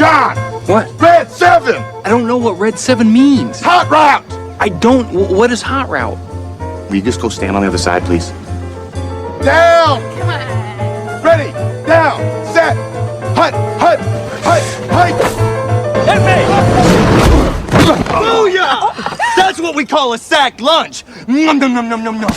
John! What? Red 7! I don't know what Red 7 means. Hot route! I don't. What is hot route? Will you just go stand on the other side, please? Down! Come on. Ready! Down! Set! Hut! Hut! Hut! Hut! Hit me! Booyah! That's what we call a sack lunch. Nom nom nom nom nom nom.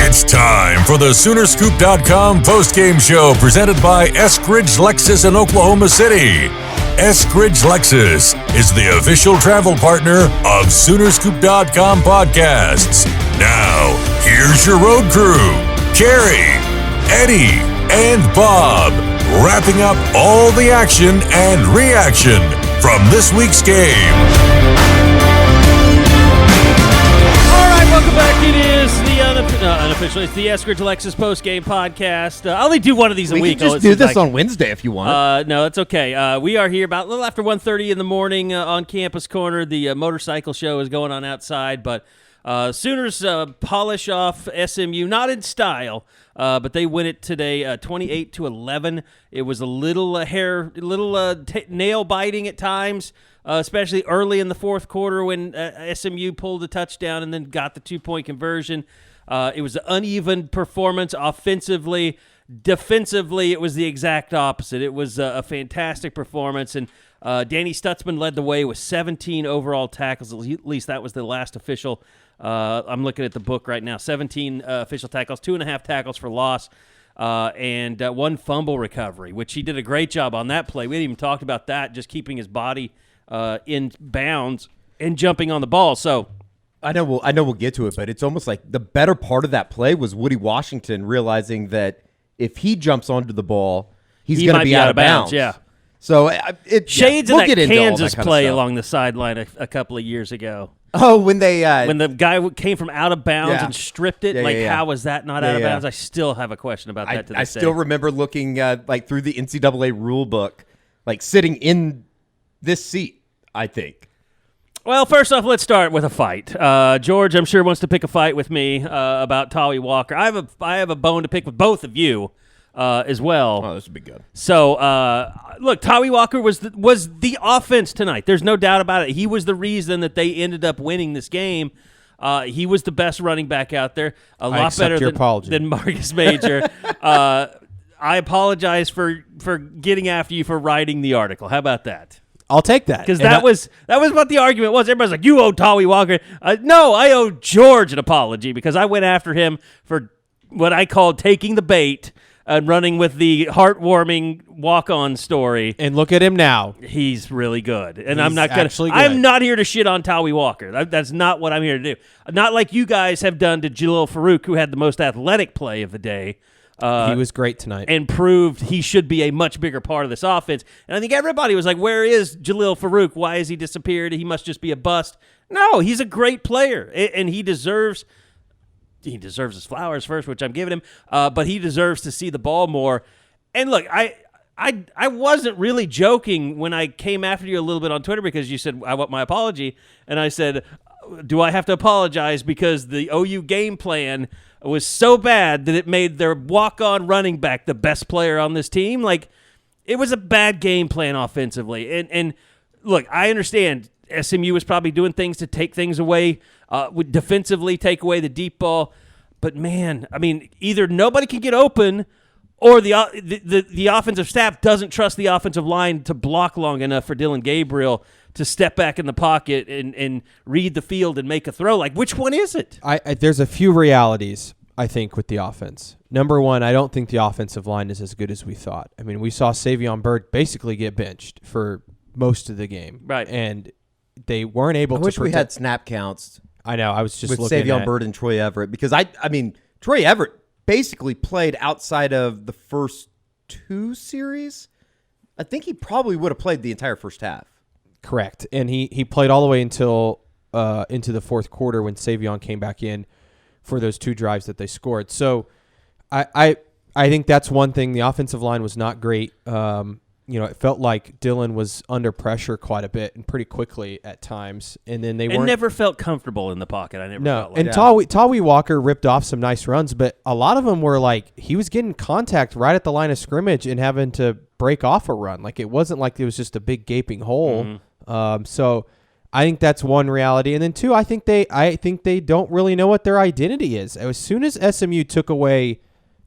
It's time for the Soonerscoop.com postgame show presented by Eskridge Lexus in Oklahoma City. Eskridge Lexus is the official travel partner of Soonerscoop.com podcasts. Now, here's your road crew, Carrie, Eddie, and Bob, wrapping up all the action and reaction from this week's game. Welcome back. It is the unofficial. It's the Eskridge Lexus post-game podcast. I'll only do one of these a week. We can just do this on Wednesday if you want. No, it's okay. We are here about a little after 1:30 in the morning on Campus Corner. The motorcycle show is going on outside, but Sooners polish off SMU, not in style, but they win it today, 28-11. It was a little nail biting at times. Especially early in the fourth quarter when SMU pulled a touchdown and then got the 2-point conversion. It was an uneven performance offensively. Defensively, it was the exact opposite. It was a fantastic performance, and Danny Stutzman led the way with 17 overall tackles. At least that was the last official. I'm looking at the book right now. 17 official tackles, 2.5 tackles for loss, and one fumble recovery, which he did a great job on that play. We hadn't even talked about that, just keeping his body in bounds and jumping on the ball. So I know we'll get to it, but it's almost like the better part of that play was Woody Washington realizing that if he jumps onto the ball, he's going to be out of bounds. Yeah. So shades we'll of that get into all Kansas that play kind of along the sideline a couple of years ago. Oh, when they when the guy came from out of bounds and stripped it, how was that not out of bounds? I still have a question about that to this day. I still remember looking through the NCAA rule book, sitting in this seat, I think. Well, first off, let's start with a fight. George, I'm sure, wants to pick a fight with me about Tawi Walker. I have a bone to pick with both of you as well. Oh, this would be good. So, look, Tawi Walker was the offense tonight. There's no doubt about it. He was the reason that they ended up winning this game. He was the best running back out there. A lot better than Marcus Major. I apologize for getting after you for writing the article. How about that? I'll take that. Because that was what the argument was. Everybody's like, you owe Tawi Walker. No, I owe George an apology because I went after him for what I called taking the bait and running with the heartwarming walk-on story. And look at him now. He's really good. And I'm not here to shit on Tawi Walker. That's not what I'm here to do. Not like you guys have done to Jalil Farouk, who had the most athletic play of the day. He was great tonight. And proved he should be a much bigger part of this offense. And I think everybody was like, where is Jalil Farouk? Why has he disappeared? He must just be a bust. No, he's a great player. And he deserves his flowers first, which I'm giving him. But he deserves to see the ball more. And look, I wasn't really joking when I came after you a little bit on Twitter because you said, I want my apology. And I said, do I have to apologize because the OU game plan was so bad that it made their walk-on running back the best player on this team? Like, it was a bad game plan offensively. And look, I understand SMU was probably doing things to take things away, would defensively take away the deep ball. But, man, I mean, either nobody can get open or the offensive staff doesn't trust the offensive line to block long enough for Dylan Gabriel to step back in the pocket and read the field and make a throw. Like, which one is it? There's a few realities, I think, with the offense. Number one, I don't think the offensive line is as good as we thought. I mean, we saw Savion Byrd basically get benched for most of the game. Right. And they weren't able to wish we had snap counts. I know. I was just with looking Savion Byrd and Troy Everett because, I mean, Troy Everett basically played outside of the first two series. I think he probably would have played the entire first half. Correct. And he played all the way until into the fourth quarter when Savion came back in for those two drives that they scored. So I think that's one thing. The offensive line was not great. it felt like Dillon was under pressure quite a bit and pretty quickly at times, and then they And weren't. never felt comfortable in the pocket. I never No, felt like and that. Tawi Walker ripped off some nice runs, but a lot of them were like he was getting contact right at the line of scrimmage and having to break off a run. Like it wasn't like it was just a big gaping hole. So I think that's one reality, and then two, I think they don't really know what their identity is. As soon as SMU took away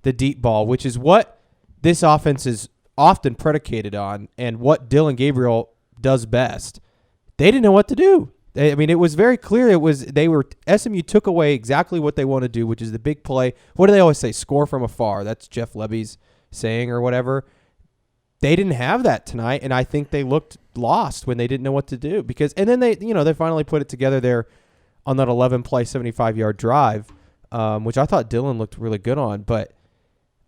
the deep ball, which is what this offense is often predicated on, and what Dylan Gabriel does best, they didn't know what to do. I mean, it was very clear. SMU took away exactly what they want to do, which is the big play. What do they always say? Score from afar. That's Jeff Levy's saying or whatever. They didn't have that tonight, and I think they looked lost when they didn't know what to do. And then they finally put it together there on that 11-play, 75-yard drive, which I thought Dylan looked really good on. But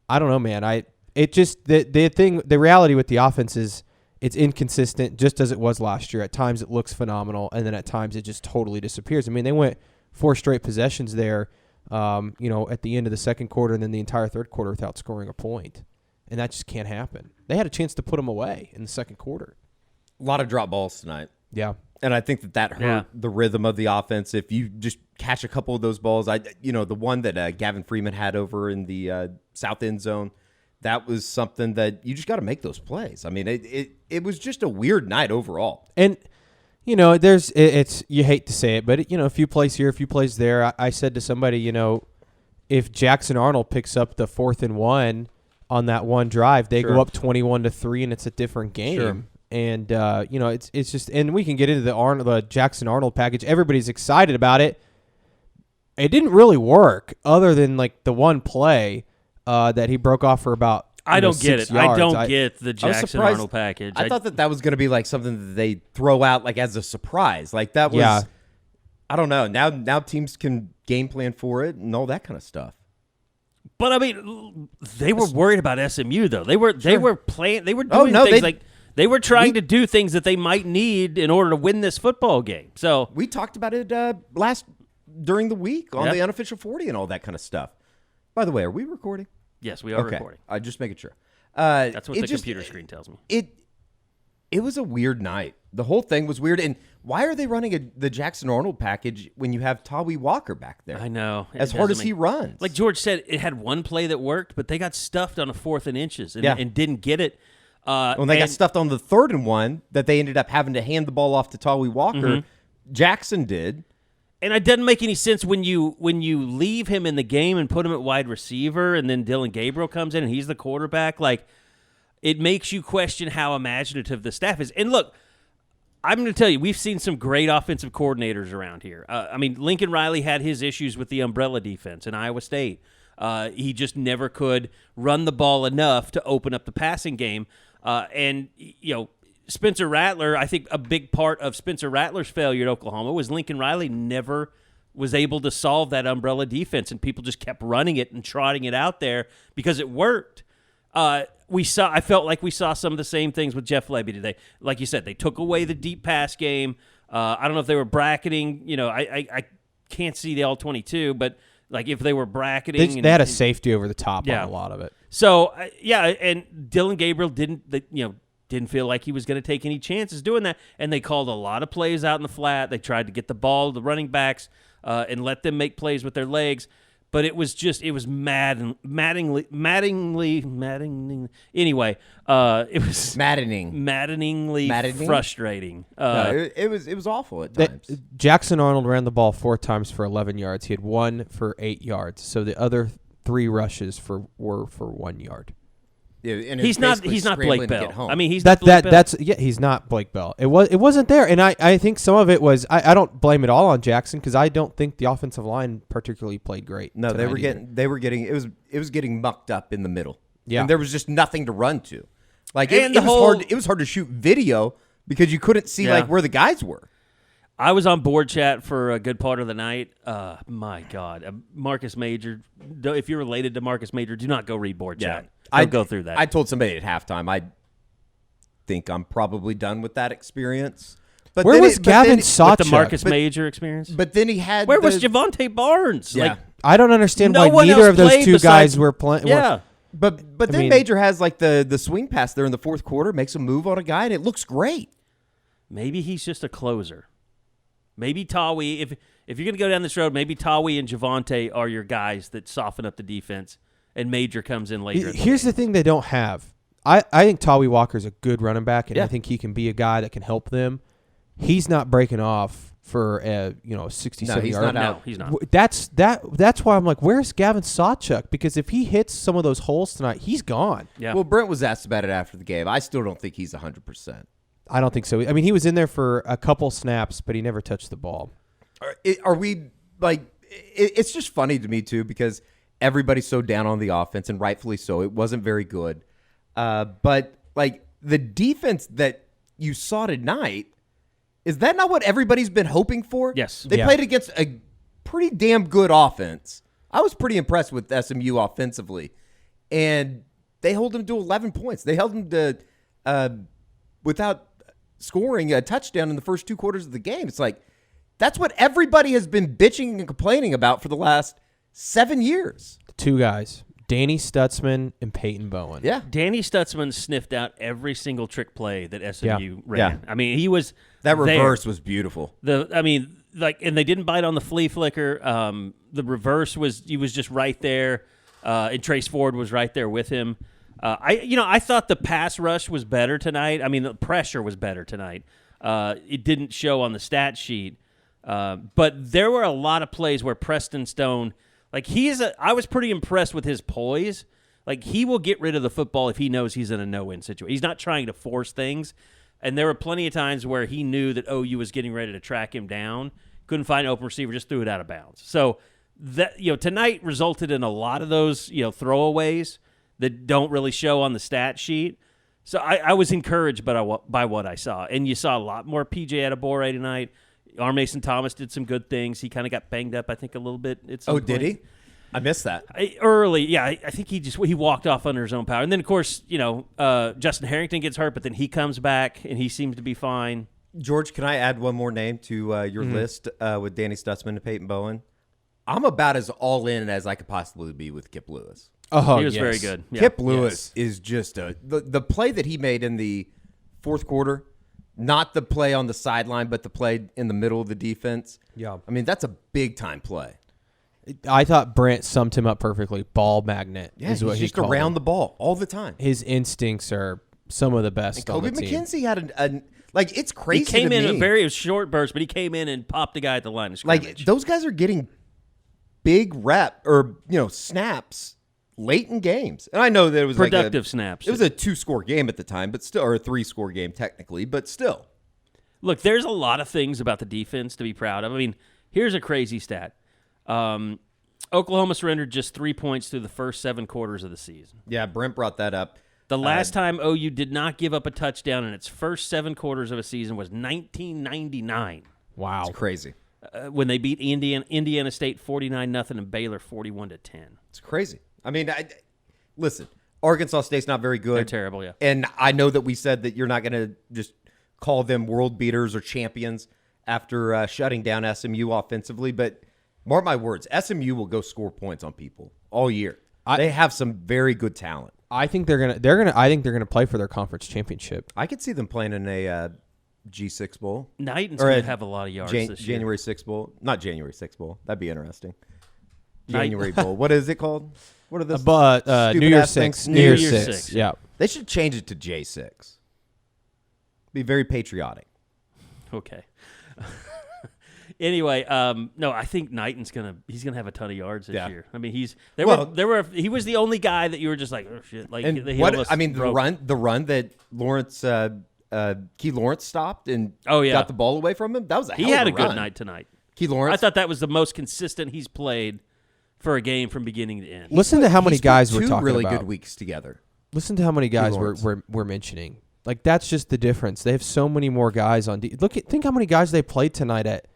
I don't know, man. The reality with the offense is it's inconsistent, just as it was last year. At times it looks phenomenal, and then at times it just totally disappears. I mean, they went 4 straight possessions there, at the end of the second quarter, and then the entire third quarter without scoring a point. And that just can't happen. They had a chance to put them away in the second quarter. A lot of drop balls tonight. Yeah. And I think that hurt the rhythm of the offense. If you just catch a couple of those balls, the one that Gavin Freeman had over in the south end zone, that was something that you just got to make those plays. I mean, it was just a weird night overall. And it's you hate to say it, but a few plays here, a few plays there. I said to somebody, if Jackson Arnold picks up the 4th and 1 on that one drive, they go up 21-3, and it's a different game. Sure. And it's just, and we can get into the Jackson Arnold package. Everybody's excited about it. It didn't really work, other than like the one play that he broke off for about. I don't get 6 it. yards. I don't get the Jackson Arnold package. I thought that was going to be like something that they throw out like as a surprise. Like that was. Yeah. I don't know. Now teams can game plan for it and all that kind of stuff. But I mean, they were worried about SMU though. They were playing. They were doing things they were trying to do things that they might need in order to win this football game. So we talked about it during the week on the unofficial 40 and all that kind of stuff. By the way, are we recording? Yes, we are recording. Just making sure. That's what the computer screen tells me. It was a weird night. The whole thing was weird. And why are they running the Jackson Arnold package when you have Tawi Walker back there? I know. As hard as he runs. Like George said, it had one play that worked, but they got stuffed on a 4th and inches and didn't get it. When they got stuffed on the 3rd and 1 that they ended up having to hand the ball off to Tawi Walker, Jackson did. And it doesn't make any sense when you leave him in the game and put him at wide receiver, and then Dylan Gabriel comes in and he's the quarterback. Like, it makes you question how imaginative the staff is. And look, I'm going to tell you, we've seen some great offensive coordinators around here. I mean, Lincoln Riley had his issues with the umbrella defense in Iowa State. He just never could run the ball enough to open up the passing game. And Spencer Rattler, I think a big part of Spencer Rattler's failure at Oklahoma was Lincoln Riley never was able to solve that umbrella defense, and people just kept running it and trotting it out there because it worked. I felt like we saw some of the same things with Jeff Levy today. Like you said, they took away the deep pass game. I don't know if they were bracketing. I can't see the all-22, but like if they were bracketing. They had a safety over the top on a lot of it. So, and Dylan Gabriel didn't feel like he was going to take any chances doing that, and they called a lot of plays out in the flat. They tried to get the ball to the running backs and let them make plays with their legs, but it was maddeningly anyway. It was maddeningly frustrating. It was awful at times. Jackson Arnold ran the ball 4 times for 11 yards. He had 1 for 8 yards. So the other 3 rushes were for 1 yard. Yeah, and he's not Blake Bell. I mean, he's not Blake Bell. He's not Blake Bell. It wasn't there, and I think some of it was I don't blame it all on Jackson because I don't think the offensive line particularly played great. No, they were getting it was getting mucked up in the middle. Yeah, and there was just nothing to run to. Like it was hard to shoot video because you couldn't see like where the guys were. I was on board chat for a good part of the night. My God, Marcus Major. If you're related to Marcus Major, do not go read board chat. I'd go through that. I told somebody at halftime, I think I'm probably done with that experience. But where was Gavin Sawchuk? With the Marcus Major experience? But then he had Where was Javonte Barnes? Yeah. I don't understand no why neither of those two guys were playing. Yeah. But then Major has like the swing pass there in the fourth quarter, makes a move on a guy, and it looks great. Maybe he's just a closer. Maybe Tawi, if you're going to go down this road, maybe Tawi and Javonte are your guys that soften up the defense, and Major comes in later. Here's the thing they don't have. I think Tawi Walker's a good running back, and Yeah. I think he can be a guy that can help them. He's not breaking off for a 67 he's yard. not out. No, he's not. That's why I'm like, where's Gavin Sawchuk? Because if he hits some of those holes tonight, he's gone. Yeah. Well, Brent was asked about it after the game. I still don't think he's 100%. I don't think so. I mean, he was in there for a couple snaps, but he never touched the ball. Are we like? It's just funny to me too because everybody's so down on the offense, and rightfully so. It wasn't very good, but like the defense that you saw tonight, is that not what everybody's been hoping for? Yes. They Yeah. played against a pretty damn good offense. I was pretty impressed with SMU offensively, and they held them to 11 points. They held them to without scoring a touchdown in the first 2 quarters of the game. It's like that's what everybody has been bitching and complaining about for the last 7 years. The two guys, Danny Stutzman and Peyton Bowen. Yeah. Danny Stutzman sniffed out every single trick play that SMU ran. Yeah. I mean, he was That there. reverse was beautiful. And they didn't bite on the flea flicker. The reverse he was just right there, and Trace Ford was right there with him. I thought the pass rush was better tonight. I mean, the pressure was better tonight. It didn't show on the stat sheet, but there were a lot of plays where Preston Stone, like I was pretty impressed with his poise. Like he will get rid of the football if he knows he's in a no-win situation. He's not trying to force things. And there were plenty of times where he knew that OU was getting ready to track him down, couldn't find an open receiver, just threw it out of bounds. So that tonight resulted in a lot of those throwaways that don't really show on the stat sheet. So I was encouraged by what I saw. And you saw a lot more PJ Adebore tonight. R. Mason Thomas did some good things. He kind of got banged up, I think, a little bit at some point. Did he? I missed that. Early, yeah. I think he walked off under his own power. And then, of course, Justin Harrington gets hurt, but then he comes back, and he seems to be fine. George, can I add one more name to your list with Danny Stutzman and Peyton Bowen? I'm about as all in as I could possibly be with Kip Lewis. Oh, He was yes. very good. Yeah. Kip Lewis is just the play that he made in the fourth quarter, not the play on the sideline, but the play in the middle of the defense. Yeah. I mean, that's a big-time play. I thought Brent summed him up perfectly. Ball magnet is what he's he just called around him. the ball all the time. His instincts are some of the best And on Kobe the team. McKenzie had it's crazy He came to in me. a very short burst, but he came in and popped a guy at the line of scrimmage. Like, those guys are getting big snaps late in games. And I know that it was productive snaps. It was a 2-score game at the time, but still, or a 3-score game technically, but still. Look, there's a lot of things about the defense to be proud of. I mean, here's a crazy stat. Oklahoma surrendered just 3 points through the first 7 quarters of the season. Yeah, Brent brought that up. The last time OU did not give up a touchdown in its first 7 quarters of a season was 1999. Wow. It's crazy. When they beat Indiana State 49-0 and Baylor 41-10. It's crazy. I mean, listen, Arkansas State's not very good. They're terrible, yeah. And I know that we said that you're not going to just call them world beaters or champions after shutting down SMU offensively, but mark my words, SMU will go score points on people all year. They have some very good talent. I think they're gonna play for their conference championship. I could see them playing in a G6 Bowl. Knighton's Or going a to have a lot of yards this year. January 6 Bowl. Not January 6 Bowl. That'd be interesting. Knight- January Bowl. What is it called? What are the But New stupid Year's ass things? 6. New Year's Year's 6. 6. Yeah. They should change it to J6. Be very patriotic. Okay. Anyway, no, I think Knighton's he's gonna have a ton of yards this Yeah. year. I mean, he was the only guy that you were just like, oh shit, like And he what almost I mean, broke. the run that Lawrence, Key Lawrence stopped and Oh, yeah. got the ball away from him. That was a He hell had of a a run. good night tonight. Key Lawrence. I thought that was the most consistent he's played for a game from beginning to end. Listen to how many He's put guys we're two talking really about. good weeks together. Listen to how many guys Lawrence. we're mentioning. Like that's just the difference. They have so many more guys on. Think how many guys they played tonight at.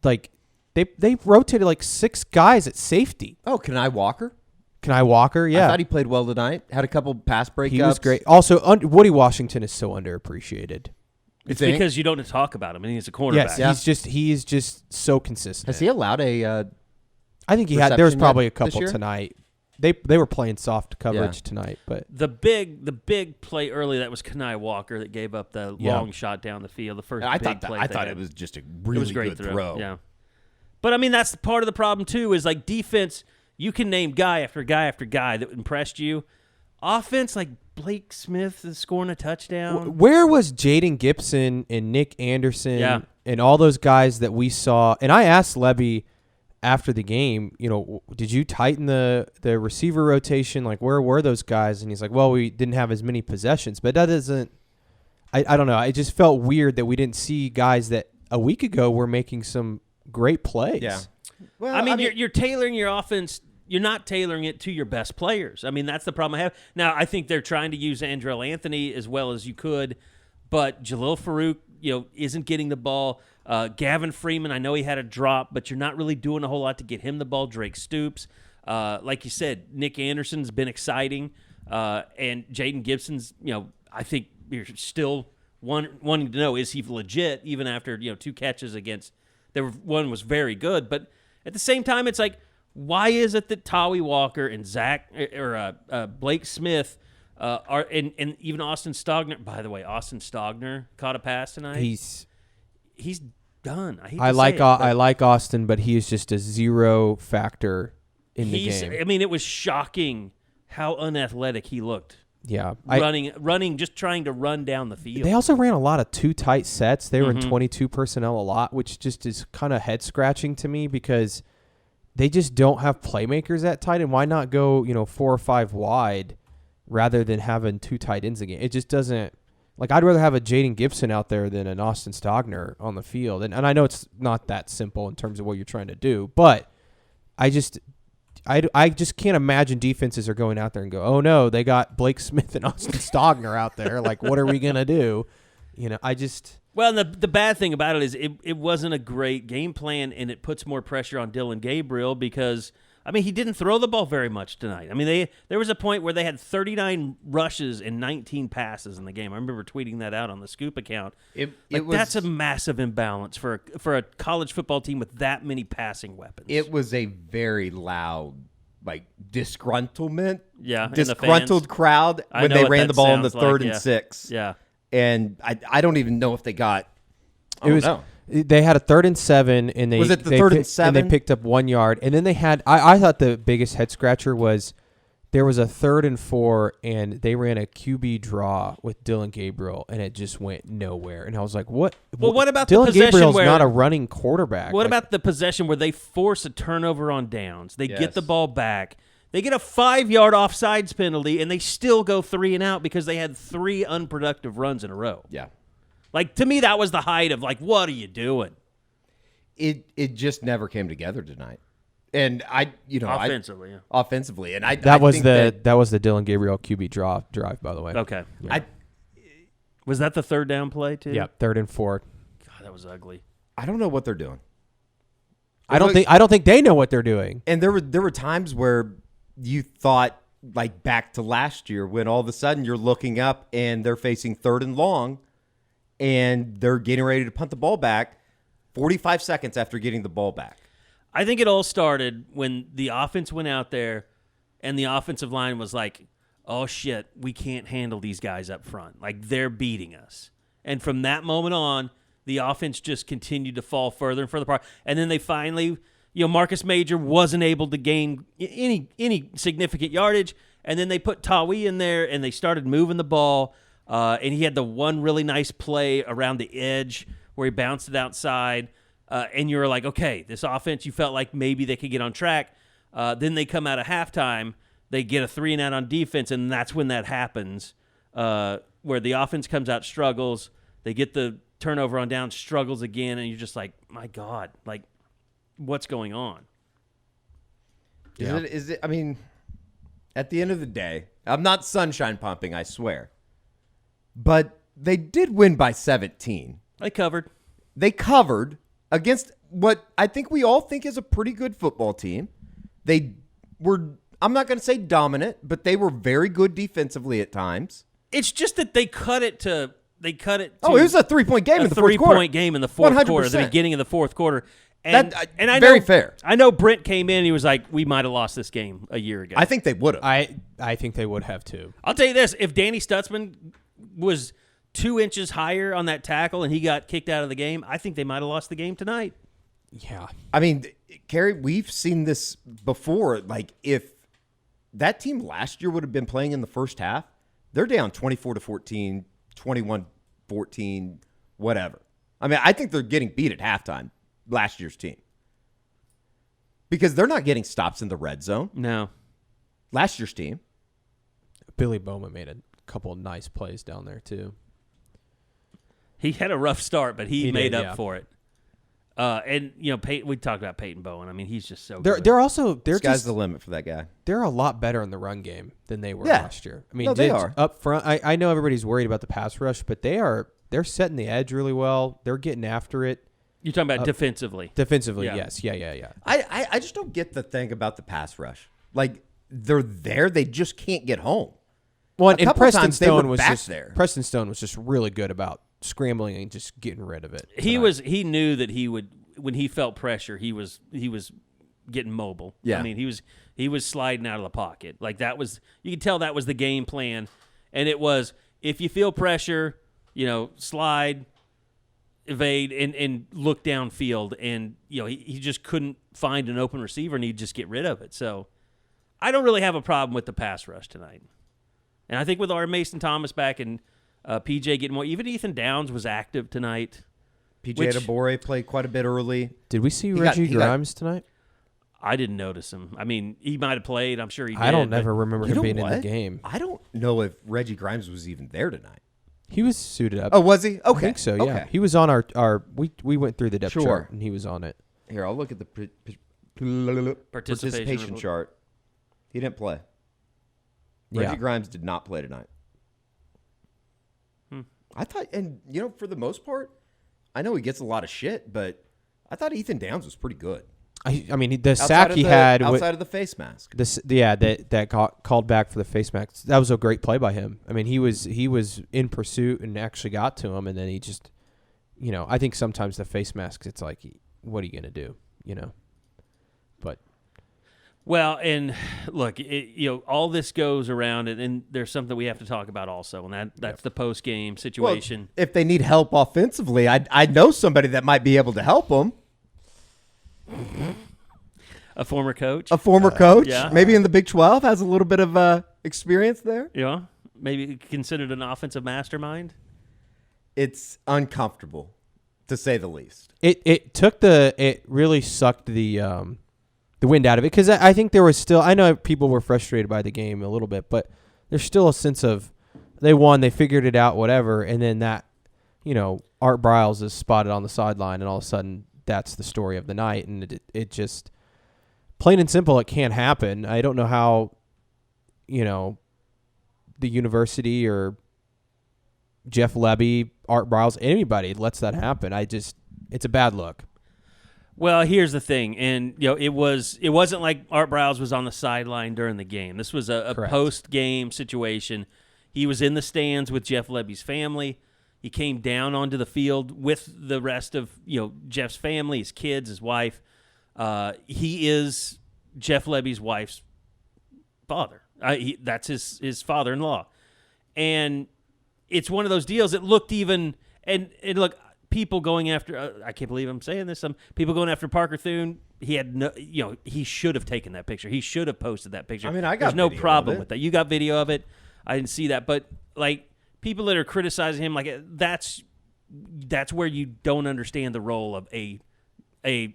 Like they rotated like 6 guys at safety. Oh, Kenai Walker? Kenai Walker, yeah, I thought he played well tonight. Had a couple pass breakups. he was great. Also, Woody Washington is so underappreciated. It's because you don't talk about him. I think he's a cornerback. Yes, he is just so consistent. Has he allowed a I think he had. There was reception probably a yet this couple year? tonight. they were playing soft coverage tonight, but the big play early, that was Kenai Walker that gave up the long shot down the field. The first I big thought play. I thought it was just a It really was a great good throw. Yeah. But I mean, that's part of the problem too. Is like defense, you can name guy after guy after guy that impressed you. Offense, like Blake Smith is scoring a touchdown. where was Jaden Gibson and Nick Anderson and all those guys that we saw? And I asked Lebby after the game, did you tighten the receiver rotation? Like, where were those guys? And he's like, well, we didn't have as many possessions. But that doesn't – I don't know. It just felt weird that we didn't see guys that a week ago were making some great plays. Yeah. Well, I mean, you're tailoring your offense. You're not tailoring it to your best players. I mean, that's the problem I have. Now, I think they're trying to use Andrell Anthony as well as you could, but Jalil Farouk, isn't getting the ball. Gavin Freeman, I know he had a drop, but you're not really doing a whole lot to get him the ball. Drake Stoops. Like you said, Nick Anderson's been exciting. And Jaden Gibson's, I think you're still wanting to know, is he legit even after, 2 catches against – one was very good. But at the same time, it's like, why is it that Tawi Walker and Blake Smith are and even Austin Stogner? By the way, Austin Stogner caught a pass tonight. He's done. I like Austin, but he is just a zero factor in the game. I mean, it was shocking how unathletic he looked. Yeah, running, just trying to run down the field. They also ran a lot of 2 tight sets. They were in 22 personnel a lot, which just is kind of head scratching to me because they just don't have playmakers that tight. And why not go 4 or 5 wide rather than having 2 tight ends again? It just doesn't. Like, I'd rather have a Jaden Gibson out there than an Austin Stogner on the field. And I know it's not that simple in terms of what you're trying to do, but I just can't imagine defenses are going out there and go, oh, no, they got Blake Smith and Austin Stogner out there. Like, what are we going to do? Well, the bad thing about it is it wasn't a great game plan, and it puts more pressure on Dylan Gabriel because, I mean, he didn't throw the ball very much tonight. I mean, there was a point where they had 39 rushes and 19 passes in the game. I remember tweeting that out on the Scoop account. That's a massive imbalance for a college football team with that many passing weapons. It was a very loud, disgruntlement. Yeah, disgruntled crowd when they ran the ball on the 3rd and 6. Yeah. And I don't even know if they got. They had a 3rd and 7, and was it the 3rd and 7? And they picked up 1 yard, and then they had. I thought the biggest head scratcher was there was a 3rd and 4, and they ran a QB draw with Dylan Gabriel, and it just went nowhere. And I was like, "What?" Well, what about Dylan the possession Gabriel's where not a running quarterback? What about the possession where they force a turnover on downs? They get the ball back. They get a 5-yard offsides penalty, and they still go 3 and out because they had 3 unproductive runs in a row. Yeah. Like, to me, that was the height of, what are you doing? It just never came together tonight. And offensively. And that was the Dylan Gabriel QB drive, by the way. Okay. Yeah. Was that the 3rd down play, too? Yeah, 3rd and 4. God, that was ugly. I don't know what they're doing. I don't think they know what they're doing. And there were times where you thought, back to last year, when all of a sudden you're looking up and they're facing 3rd and long, and they're getting ready to punt the ball back 45 seconds after getting the ball back. I think it all started when the offense went out there and the offensive line was like, oh, shit, we can't handle these guys up front. They're beating us. And from that moment on, the offense just continued to fall further and further apart. And then they finally, Marcus Major wasn't able to gain any significant yardage. And then they put Tawi in there and they started moving the ball. And he had the one really nice play around the edge where he bounced it outside. And you were like, okay, this offense, you felt like maybe they could get on track. Then they come out of halftime. They get a 3 and out on defense, and that's when that happens, where the offense comes out, struggles. They get the turnover on down, struggles again, and you're just like, my God, what's going on? Is it? I mean, at the end of the day, I'm not sunshine pumping, I swear. But they did win by 17. They covered against what I think we all think is a pretty good football team. They were, I'm not going to say dominant, but they were very good defensively at times. It's just that they cut it to it was a 3-point game in the fourth quarter. 3-point game in the fourth 100%. Quarter, the beginning of the fourth quarter. And I very know, fair. I know Brent came in and he was like, we might have lost this game a year ago. I think they would have. I think they would have too. I'll tell you this. If Danny Stutzman was 2 inches higher on that tackle and he got kicked out of the game, I think they might have lost the game tonight. Yeah. I mean, Kerry, we've seen this before. Like, if that team last year would have been playing in the first half, they're down 24-14, 21-14, whatever. I mean, I think they're getting beat at halftime, last year's team. Because they're not getting stops in the red zone. No. Last year's team. Billy Bowman made a couple of nice plays down there too. He had a rough start, but he made did, up yeah. for it. And we talked about Peyton Bowen. I mean, he's just so They're good. Sky's the limit for that guy. They're a lot better in the run game than they were Yeah. last year. I mean, No, they are. up front. I know everybody's worried about the pass rush, but they're setting the edge really well. They're getting after it. You're talking about defensively. Defensively, Yeah. yes. Yeah. I just don't get the thing about the pass rush. Like, they're there, they just can't get home. Well, A and couple Preston times they Stone were was back just there. Preston Stone was just really good about scrambling and just getting rid of it. He knew that he would, when he felt pressure, he was getting mobile. Yeah. I mean, he was sliding out of the pocket. Like, that was, you could tell that was the game plan. And it was, if you feel pressure, slide, evade, and look downfield. And, he just couldn't find an open receiver, and he'd just get rid of it. So I don't really have a problem with the pass rush tonight. And I think with our Mason Thomas back and PJ getting more, even Ethan Downs was active tonight. PJ Which- DeBoer played quite a bit early. Did we see got- Reggie he got- Grimes tonight? I didn't notice him. I mean, he might have played. I'm sure he did. I don't but- ever remember You him know being in the what? game. I don't know if Reggie Grimes was even there tonight. He was suited up. Oh, was he? Okay. I think so. Yeah, Okay. he was on our. We went through the depth Sure. chart and he was on it. Here, I'll look at the Participation participation report. chart. He didn't play. Yeah. Reggie Grimes did not play tonight. I thought, and for the most part, I know he gets a lot of shit, but I thought Ethan Downs was pretty good. I mean, the sack he had outside of the face mask. that got called back for the face mask. That was a great play by him. I mean, he was in pursuit and actually got to him, and then he just, I think sometimes the face masks, it's like, what are you gonna do, But Well, and look, all this goes around, and there's something we have to talk about also, and that's the post game situation. Well, if they need help offensively, I know somebody that might be able to help them. A former coach, A former coach, yeah. maybe in the Big 12, has a little bit of experience there. maybe considered an offensive mastermind. It's uncomfortable, to say the least. it really sucked the wind out of it, because I think there was still, I know people were frustrated by the game a little bit, but there's still a sense of they won, they figured it out, whatever, and then that, Art Briles is spotted on the sideline, and all of a sudden that's the story of the night, and it just, plain and simple, it can't happen. I don't know how, the university or Jeff Levy, Art Briles, anybody lets that happen. It's a bad look. Well, here's the thing, and it wasn't like Art Briles was on the sideline during the game. This was a Correct. post-game situation. He was in the stands with Jeff Levy's family. He came down onto the field with the rest of Jeff's family, his kids, his wife. He is Jeff Levy's wife's father. That's his father-in-law, and it's one of those deals. It looked even, and look. People going after, I can't believe I'm saying this. Some people going after Parker Thune. He had no, he should have taken that picture. He should have posted that picture. I mean, I got There's no video problem of it. with that. You got video of it. I didn't see that, but like people that are criticizing him, like that's where you don't understand the role of a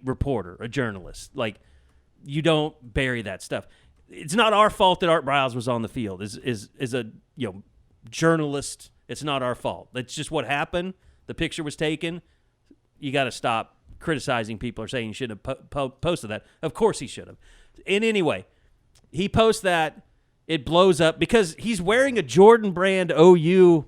reporter, a journalist. Like you don't bury that stuff. It's not our fault that Art Briles was on the field. Is a journalist. It's not our fault. That's just what happened. The picture was taken. You got to stop criticizing people or saying you should have posted that. Of course he should have. And anyway, he posts that. It blows up because he's wearing a Jordan brand OU.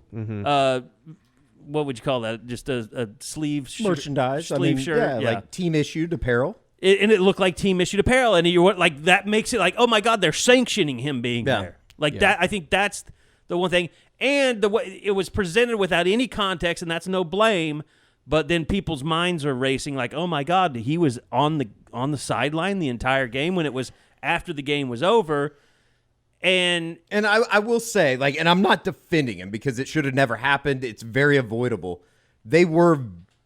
What would you call that? Just a sleeve shirt, Merchandise. sleeve shirt. Yeah, like team-issued apparel. And it looked like team issued apparel, and you're like that makes it like, oh my God, they're sanctioning him being there. Like that. I think that's the one thing. And the way it was presented without any context, and that's no blame. But then people's minds are racing like, oh, my God, he was on the sideline the entire game when it was after the game was over. And I will say, like, and I'm not defending him because it should have never happened. It's very avoidable. They were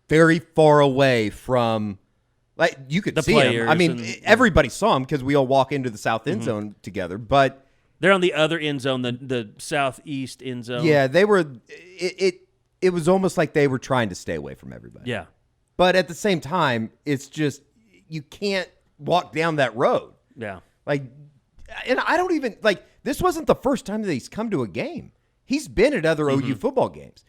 very far away from, like, you could The see players him. I mean, and- everybody saw him because we all walk into the south end zone together. But they're on the other end zone, the southeast end zone. yeah, they were. It was almost like they were trying to stay away from everybody. Yeah. But at the same time, it's just you can't walk down that road. Yeah. Like, and I don't even like. This wasn't the first time that he's come to a game. He's been at other OU football games.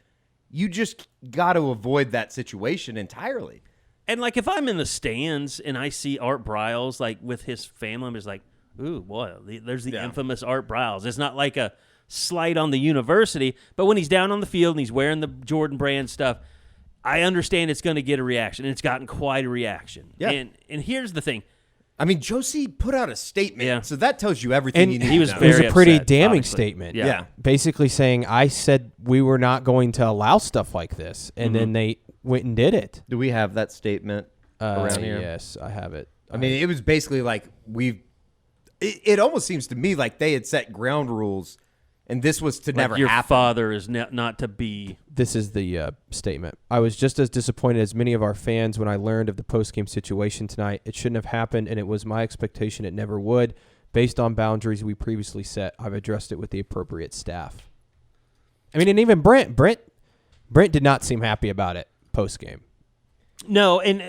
You just got to avoid that situation entirely. And, like, if I'm in the stands and I see Art Briles, like, with his family, I'm just like, ooh, boy, there's the infamous Art Briles. It's not like a slight on the university, but when he's down on the field and he's wearing the Jordan brand stuff, I understand it's going to get a reaction, and it's gotten quite a reaction. Yeah. And here's the thing. I mean, Josie put out a statement, Yeah. so that tells you everything And you need he was to know. It was very a pretty upset, damning obviously. statement. Yeah. Basically saying, I said we were not going to allow stuff like this. And then they went and did it. Do we have that statement around here? Yes, I have it. I mean, it was basically like it almost seems to me like they had set ground rules, and this was to never Like, your happen. father is not to be. This is the statement. I was just as disappointed as many of our fans when I learned of the post-game situation tonight. It shouldn't have happened, and it was my expectation it never would. Based on boundaries we previously set, I've addressed it with the appropriate staff. I mean, and even Brent did not seem happy about it post-game. No, and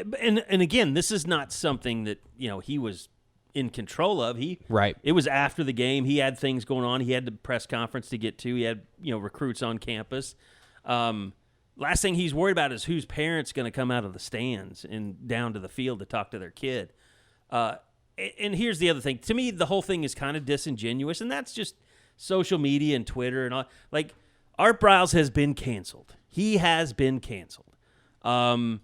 again, this is not something that, he was in control of. Right. It was after the game. He had things going on. He had the press conference to get to. He had, recruits on campus. Last thing he's worried about is whose parents going to come out of the stands and down to the field to talk to their kid. And here's the other thing. To me, the whole thing is kind of disingenuous, and that's just social media and Twitter and all. Like, Art Briles has been canceled. He has been canceled. I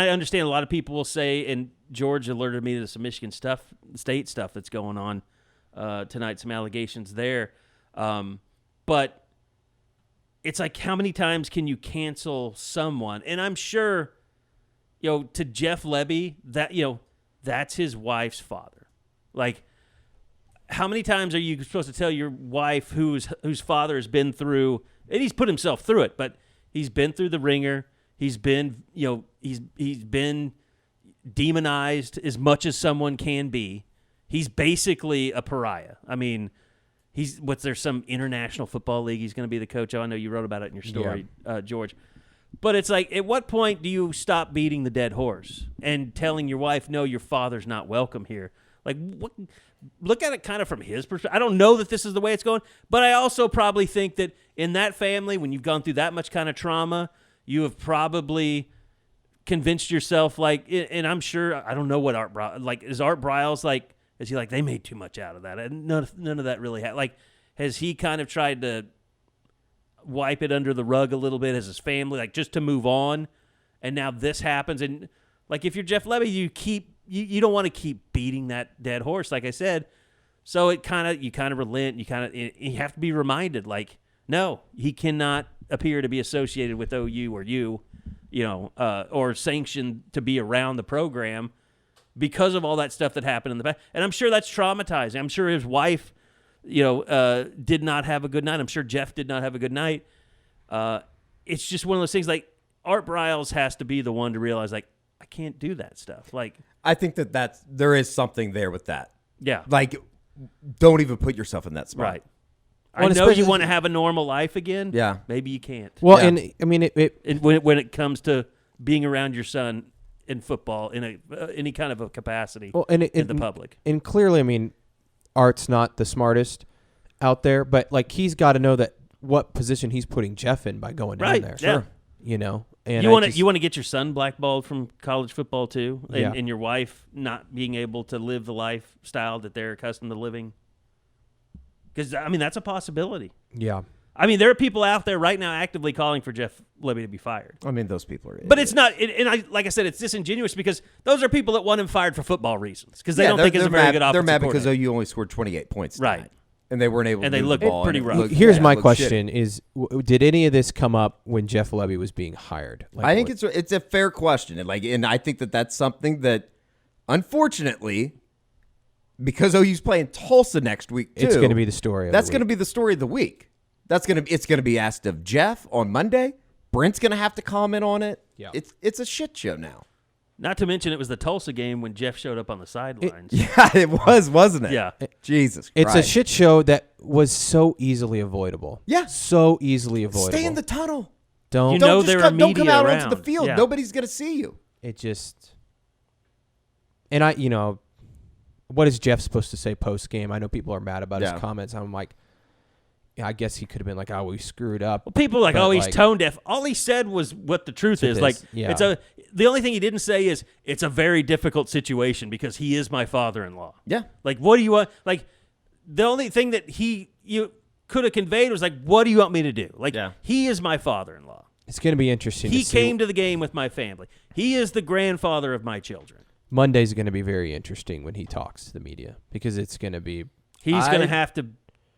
understand a lot of people will say, and George alerted me to some Michigan State stuff that's going on tonight, some allegations there. But it's like, how many times can you cancel someone? And I'm sure, to Jeff Lebby, that, that's his wife's father. Like, how many times are you supposed to tell your wife whose father has been through, and he's put himself through it, but he's been through the ringer. He's been, he's been demonized as much as someone can be. He's basically a pariah. I mean, there's some international football league he's going to be the coach of. I know you wrote about it in your story, George. But it's like, at what point do you stop beating the dead horse and telling your wife, no, your father's not welcome here? Like, look at it kind of from his perspective. I don't know that this is the way it's going, but I also probably think that in that family, when you've gone through that much kind of trauma, you have probably convinced yourself, like, and I'm sure, I don't know what Art Briles, like, is Art Briles like, is he like, they made too much out of that? And none of that really happened. Like, has he kind of tried to wipe it under the rug a little bit as his family, like, just to move on? And now this happens. And, like, if you're Jeff Lebby, you don't want to keep beating that dead horse, like I said. So you kind of relent. You have to be reminded, like, no, he cannot appear to be associated with OU or or sanctioned to be around the program because of all that stuff that happened in the past. And I'm sure that's traumatizing. I'm sure his wife, did not have a good night. I'm sure Jeff did not have a good night. It's just one of those things, like, Art Briles has to be the one to realize, like, I can't do that stuff. Like, I think there is something there with that. yeah. Like, don't even put yourself in that spot. Right. Well, I know especially- you want to have a normal life again. Yeah. Maybe you can't. Well, Yeah. and I mean, And when it comes to being around your son in football in any kind of a capacity in the public. And clearly, I mean, Art's not the smartest out there, but, like, he's got to know that what position he's putting Jeff in by going Right, in there. yeah. And You want to get your son blackballed from college football too, and, Yeah. and your wife not being able to live the lifestyle that they're accustomed to living. Because, I mean, that's a possibility. Yeah. I mean, there are people out there right now actively calling for Jeff Lebby to be fired. I mean, those people are. But it's not, like I said, it's disingenuous because those are people that want him fired for football reasons because they don't they're- think he's a they're very mad- good offensive They're mad because coordinator. OU only scored 28 points tonight. Right. And they weren't able And to they move looked the ball. pretty and it rough. looked- Here's yeah, it my looked question: shitty. Is did any of this come up when Jeff Levy was being hired? Like, I think what- it's a fair question, and I think that's something that, unfortunately, because OU's playing Tulsa next week too, it's going to be the story. Of that's the going to week. be the story of the week. It's going to be asked of Jeff on Monday. Brent's going to have to comment on it. Yeah. It's a shit show now. Not to mention, it was the Tulsa game when Jeff showed up on the sidelines. Yeah, it was, wasn't it? Yeah. Jesus It's a Christ. shit show that was so easily avoidable. Yeah. so easily avoidable. Stay in the tunnel. Don't. You know Don't just there come, are don't come media out around. onto the field. Yeah. Nobody's going to see you. It just. And what is Jeff supposed to say post game? I know people are mad about Yeah. his comments. I'm like, yeah, I guess he could have been like, "Oh, we screwed up." Well, people are like, But, oh, he's like- tone deaf. All he said was what the truth is. is, Like, yeah. the only thing he didn't say is it's a very difficult situation because he is my father-in-law. Yeah. Like, what do you want? Like, the only thing that you could have conveyed was like, what do you want me to do? Like, Yeah. he is my father-in-law. It's going to be interesting. He to see. came to the game with my family. He is the grandfather of my children. Monday's going to be very interesting when he talks to the media because it's going to be. He's going to have to.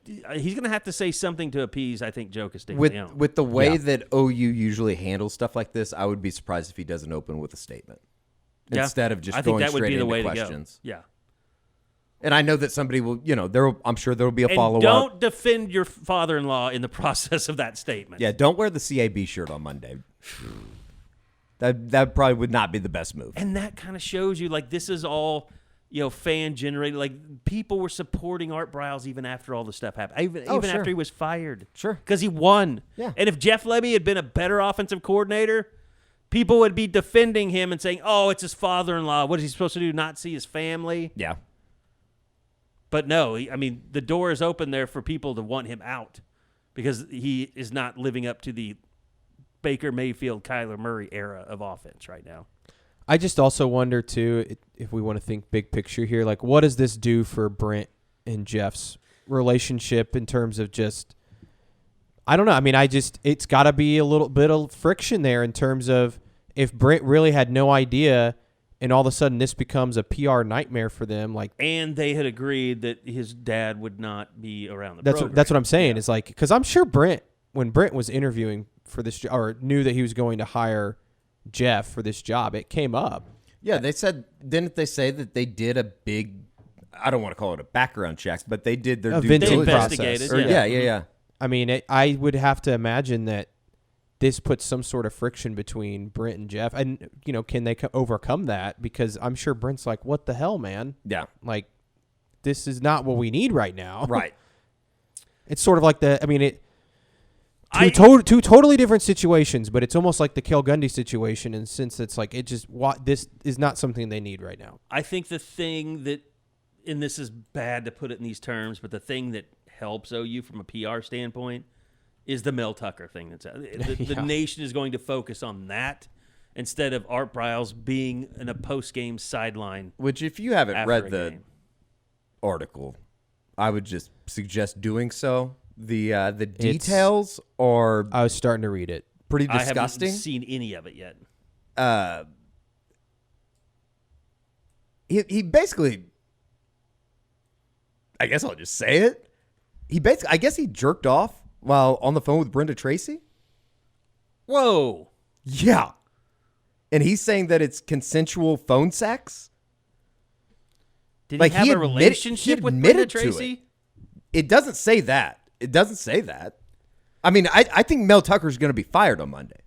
He's going to have to say something to appease, I think, Joe Castiglione. With the way Yeah. that OU usually handles stuff like this, I would be surprised if he doesn't open with a statement Yeah. instead of just I think going that would straight be the into way questions. to go. Yeah. And I know that somebody will, I'm sure there will be a And follow up. don't defend your father-in-law in the process of that statement. Yeah, don't wear the CAB shirt on Monday. That probably would not be the best move. And that kind of shows you, like, this is all, fan generated. Like, people were supporting Art Briles even after all the stuff happened. Even sure. after he was fired. Sure. Because he won. Yeah. And if Jeff Levy had been a better offensive coordinator, people would be defending him and saying, oh, it's his father-in-law. What is he supposed to do, not see his family? Yeah. But no, the door is open there for people to want him out because he is not living up to the Baker Mayfield, Kyler Murray era of offense right now. I just also wonder too if we want to think big picture here, like what does this do for Brent and Jeff's relationship in terms of just, I don't know. I mean, it's got to be a little bit of friction there in terms of if Brent really had no idea and all of a sudden this becomes a PR nightmare for them. Like, And they had agreed that his dad would not be around the that's program. what I'm saying. It's like, because I'm sure when Brent was interviewing for this job or knew that he was going to hire Jeff for this job, it came up. Yeah, didn't they say that they did a big, I don't want to call it a background check, but they did their A due vintage diligence. investigated, Or- yeah. yeah. I mean, I would have to imagine that this puts some sort of friction between Brent and Jeff. And, can they overcome that? Because I'm sure Brent's like, what the hell, man? Yeah. Like, this is not what we need right now. Right. It's sort of like two I- two totally different situations, but it's almost like the Kel Gundy situation. And since it's like, this is not something they need right now. I think the thing that, and this is bad to put it in these terms, but the thing that helps OU from a PR standpoint is the Mel Tucker thing. The Yeah. nation is going to focus on that instead of Art Briles being in a post-game sideline. Which, if you haven't After read a the game. article, I would just suggest doing so. The details are I was starting to read it. pretty I disgusting. haven't seen any of it yet. He basically, I guess I'll just say it. I guess he jerked off while on the phone with Brenda Tracy. Whoa. Yeah. And he's saying that it's consensual phone sex. Did Like, he have he a admitted- relationship he with Brenda admitted to Tracy? It doesn't say that. It doesn't say that. I mean, I think Mel Tucker's going to be fired on Monday.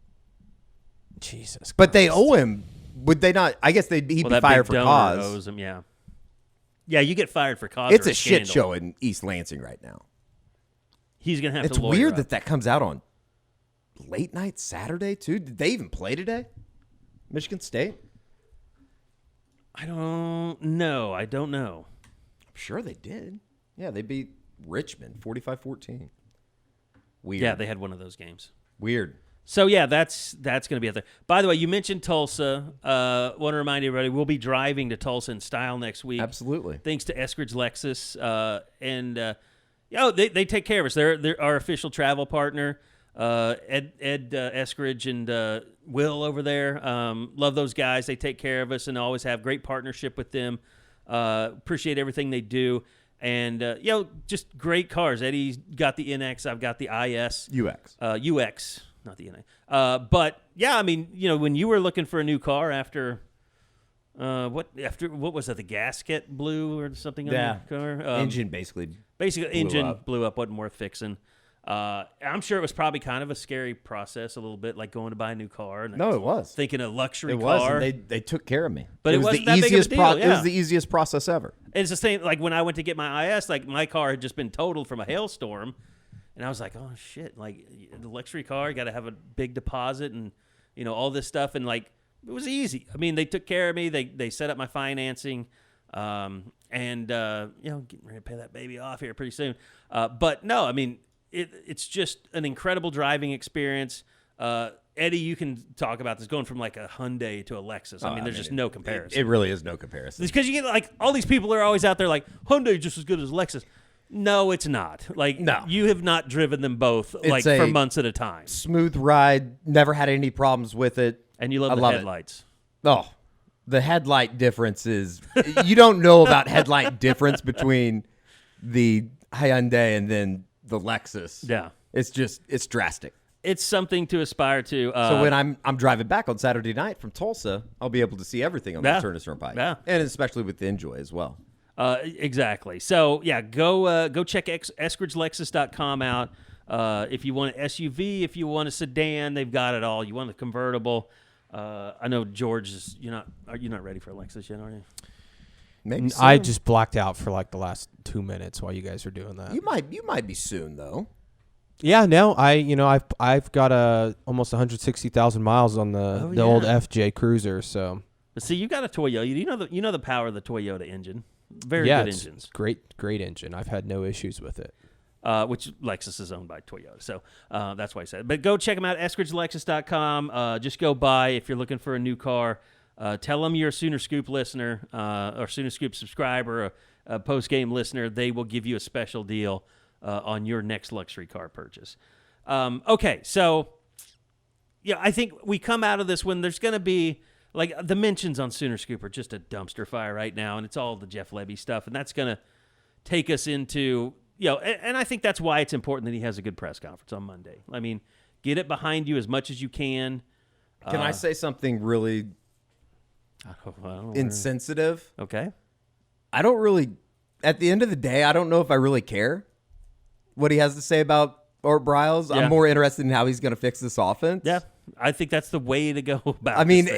Jesus. But they Christ. owe him. Would they not? I guess he'd be Well, that fired big for donor cause. owes him, yeah. Yeah, you get fired for cause. It's or a shit scandal. show in East Lansing right now. He's going to have It's to lawyer weird up. that comes out on late night Saturday too. Did they even play today? Michigan State? I don't know. I'm sure they did. Yeah, they beat Richmond 45-14. Weird. Yeah, they had one of those games. Weird. So, yeah, that's going to be out there. By the way, you mentioned Tulsa. Want to remind everybody, we'll be driving to Tulsa in style next week. Absolutely. Thanks to Eskridge Lexus. They take care of us. They're our official travel partner. Ed Eskridge and Will over there. Love those guys. They take care of us and always have great partnership with them. Appreciate everything they do. And just great cars. Eddie's got the NX. I've got the IS. UX, not the NX. But yeah, I mean, when you were looking for a new car after what was that? The gasket blew or something on the car. Engine basically blew up. Wasn't worth fixing. I'm sure it was probably kind of a scary process, a little bit, like going to buy a new car. And no, it was thinking a luxury it car. Was, and they took care of me. But it was wasn't the that big of a easiest deal. It was the easiest process ever. It's the same. Like when I went to get my IS, like my car had just been totaled from a hailstorm, and I was like, oh shit! Like the luxury car, you got to have a big deposit and all this stuff, and like it was easy. I mean, they took care of me. They set up my financing. Getting ready to pay that baby off here pretty soon. But no, I mean, it's just an incredible driving experience. Eddie, you can talk about this going from like a Hyundai to a Lexus. I mean, there's just no comparison. It really is no comparison. It's because you get like all these people are always out there like Hyundai just as good as Lexus. No, it's not. Like no. You have not driven them both for months at a time. Smooth ride, never had any problems with it. And you love the headlights. Oh, the headlight difference is you don't know about headlight difference between the Hyundai and then the Lexus. Yeah. It's drastic. It's something to aspire to. So when I'm driving back on Saturday night from Tulsa, I'll be able to see everything on the Turner Turnpike. Yeah. And especially with the Enjoy as well. Exactly. So, yeah, go check EskridgeLexus.com out. If you want an SUV, if you want a sedan, they've got it all. You want a convertible. I know George is you're not ready for a Lexus yet, are you? Maybe soon. I just blacked out for like the last 2 minutes while you guys were doing that. You might be soon though. Yeah, no, I've got almost 160,000 miles on the old FJ Cruiser. So, but see, you got a Toyota. You know the power of the Toyota engine. Very good engines. Great engine. I've had no issues with it. Which Lexus is owned by Toyota, so that's why I said it. But go check them out, EskridgeLexus.com. Just go by if you're looking for a new car. Tell them you're a Sooner Scoop listener or Sooner Scoop subscriber, a post-game listener. They will give you a special deal on your next luxury car purchase. Okay, so I think we come out of this when there's going to be like the mentions on Sooner Scoop are just a dumpster fire right now, and it's all the Jeff Levy stuff, and that's going to take us into and I think that's why it's important that he has a good press conference on Monday. I mean, get it behind you as much as you can. Can I say something really insensitive? Okay. I don't really, at the end of the day, I don't know if I really care what he has to say about Art Briles. I'm more interested in how he's going to fix this offense. Yeah, I think that's the way to go about it. I mean,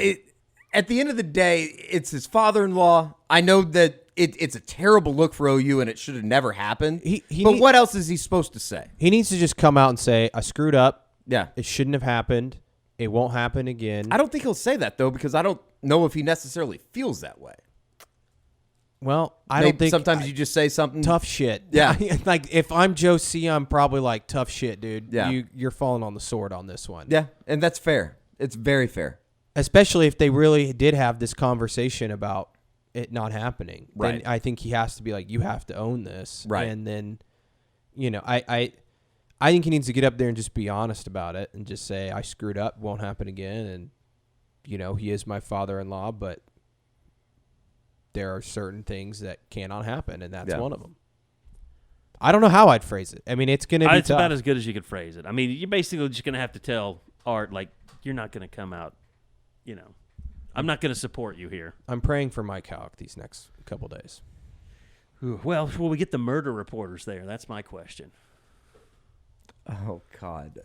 at the end of the day, it's his father-in-law. I know that it's a terrible look for OU, and it should have never happened. But what else is he supposed to say? He needs to just come out and say, I screwed up. Yeah. It shouldn't have happened. It won't happen again. I don't think he'll say that, though, because I don't know if he necessarily feels that way. Well, I don't think... Sometimes you just say something... Tough shit. Yeah. Like, if I'm Joe C., I'm probably like, tough shit, dude. Yeah. You're falling on the sword on this one. Yeah, and that's fair. It's very fair. Especially if they really did have this conversation about it not happening. Right. Then I think he has to be like, you have to own this. Right. And then, I think he needs to get up there and just be honest about it and just say, I screwed up, won't happen again. And, he is my father-in-law, but there are certain things that cannot happen, and that's one of them. I don't know how I'd phrase it. I mean, it's going to be It's tough. about as good as you could phrase it. I mean, you're basically just going to have to tell Art, like, you're not going to come out, I'm not going to support you here. I'm praying for Mike Houck these next couple days. Well, will we get the murder reporters there? That's my question. Oh, God.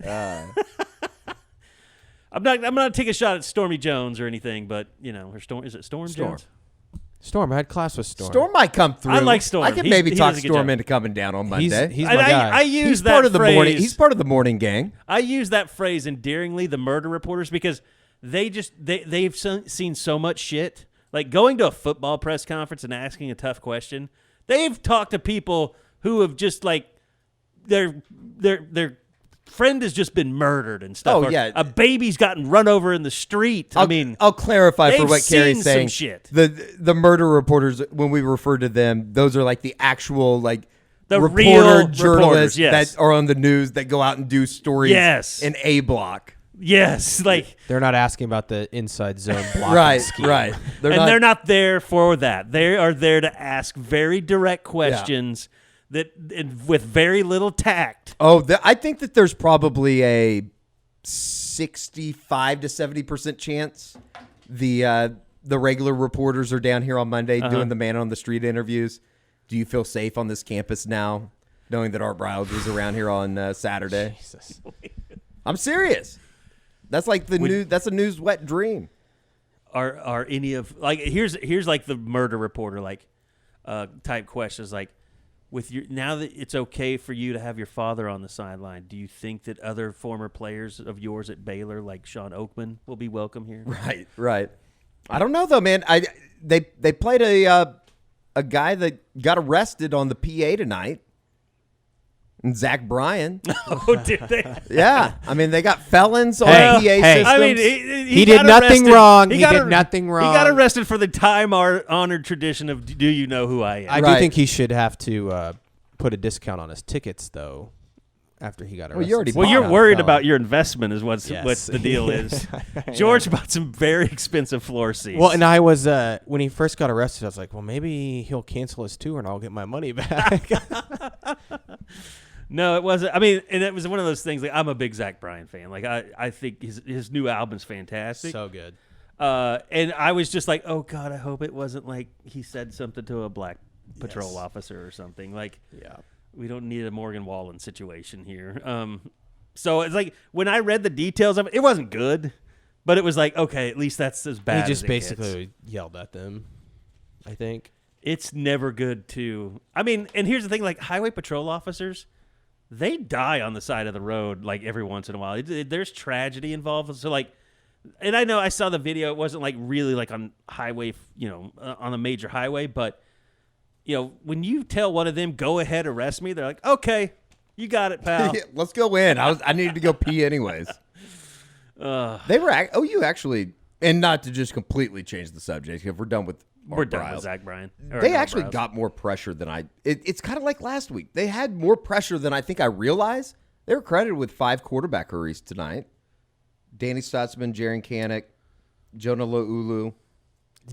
I'm not going to take a shot at Stormy Jones or anything, but, is it Storm Jones? Storm. I had class with Storm. Storm might come through. I like Storm. I can maybe talk Storm into coming down on Monday. He's my guy. I use he's that part of the phrase. morning. He's part of the morning gang. I use that phrase endearingly, the murder reporters, because they've seen so much shit. Like going to a football press conference and asking a tough question. They've talked to people who have just like their friend has just been murdered and stuff. Oh, yeah. A baby's gotten run over in the street. I'll clarify for what Carrie's saying. Some shit. The murder reporters, when we refer to them, those are like the actual the real journalists yes. that are on the news that go out and do stories yes. in A block. Yes, like They're not asking about the inside zone blocking Right, scheme. right. they're not there for that. They are there to ask very direct questions with very little tact. Oh, I think that there's probably a 65 to 70% chance the regular reporters are down here on Monday doing the man on the street interviews. Do you feel safe on this campus now, knowing that Art Briles was around here on Saturday? Jesus. I'm serious. That's like that's a news wet dream. Are any of like here's like the murder reporter like type questions like with your now that it's okay for you to have your father on the sideline, do you think that other former players of yours at Baylor like Sean Oakman will be welcome here? Right. I don't know though, man. They played a guy that got arrested on the PA tonight. And Zach Bryan. Oh, did they? Yeah. I mean, they got felons on Hey, PA hey. systems. I mean, He did got nothing arrested. wrong. He got did nothing wrong. He got arrested for the time-honored tradition of "Do you know who I am?" I do Right. think he should have to put a discount on his tickets, though, after he got arrested. you already Well, bought you're a worried felon. about your investment is what's Yes. the deal is. George bought some very expensive floor seats. Well, and I was when he first got arrested, I was like, well, maybe he'll cancel his tour and I'll get my money back. no, it wasn't. I mean, and it was one of those things. Like I'm a big Zach Bryan fan. Like I think his new album's fantastic. So good. And I was just like, oh God, I hope it wasn't like he said something to a black patrol officer or something. Like, Yeah. we don't need a Morgan Wallen situation here. So it's like when I read the details of it, it wasn't good, but it was like, okay, at least that's as bad. He just as it basically gets. yelled at them, I think. It's never good to. I mean, and here's the thing: like highway patrol officers, they die on the side of the road like every once in a while. There's tragedy involved. So like, and I know I saw the video. It wasn't like really like on highway, on a major highway, but when you tell one of them, go ahead, arrest me, they're like, okay, you got it, pal. Yeah, let's go in. I needed to go pee anyways. They were OU actually, and not to just completely change the subject, if we're done with We're done Briles. with Zach Bryan. They actually got more pressure than it's kind of like last week. They had more pressure than I think I realized. They were credited with 5 quarterback hurries tonight. Danny Stutzman, Jaron Kanek, Jonah Lo'ulu.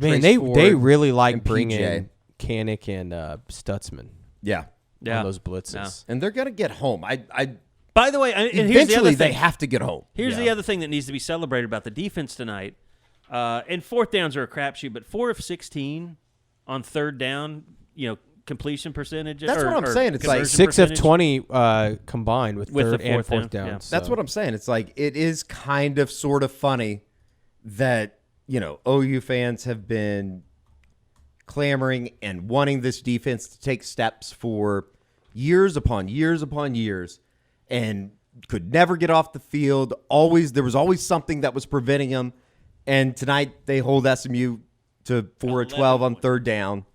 Man, Trace they Ford, really like and bringing PJ. Kanek and Stutzman Yeah. Yeah. on those blitzes. And they're going to get home. By the way, and here's the Eventually, other they thing. have to get home. Here's the other thing that needs to be celebrated about the defense tonight. And fourth downs are a crapshoot, but 4 of 16 on third down, completion percentage. That's what I'm saying. It's like conversion 6 of percentage. 20 combined with With third the and fourth fourth down, down. yeah. That's what I'm saying. It's like it is kind of sort of funny that, OU fans have been clamoring and wanting this defense to take steps for years upon years upon years and could never get off the field. There was always something that was preventing them. And tonight they hold SMU to 4 of 12 on third down.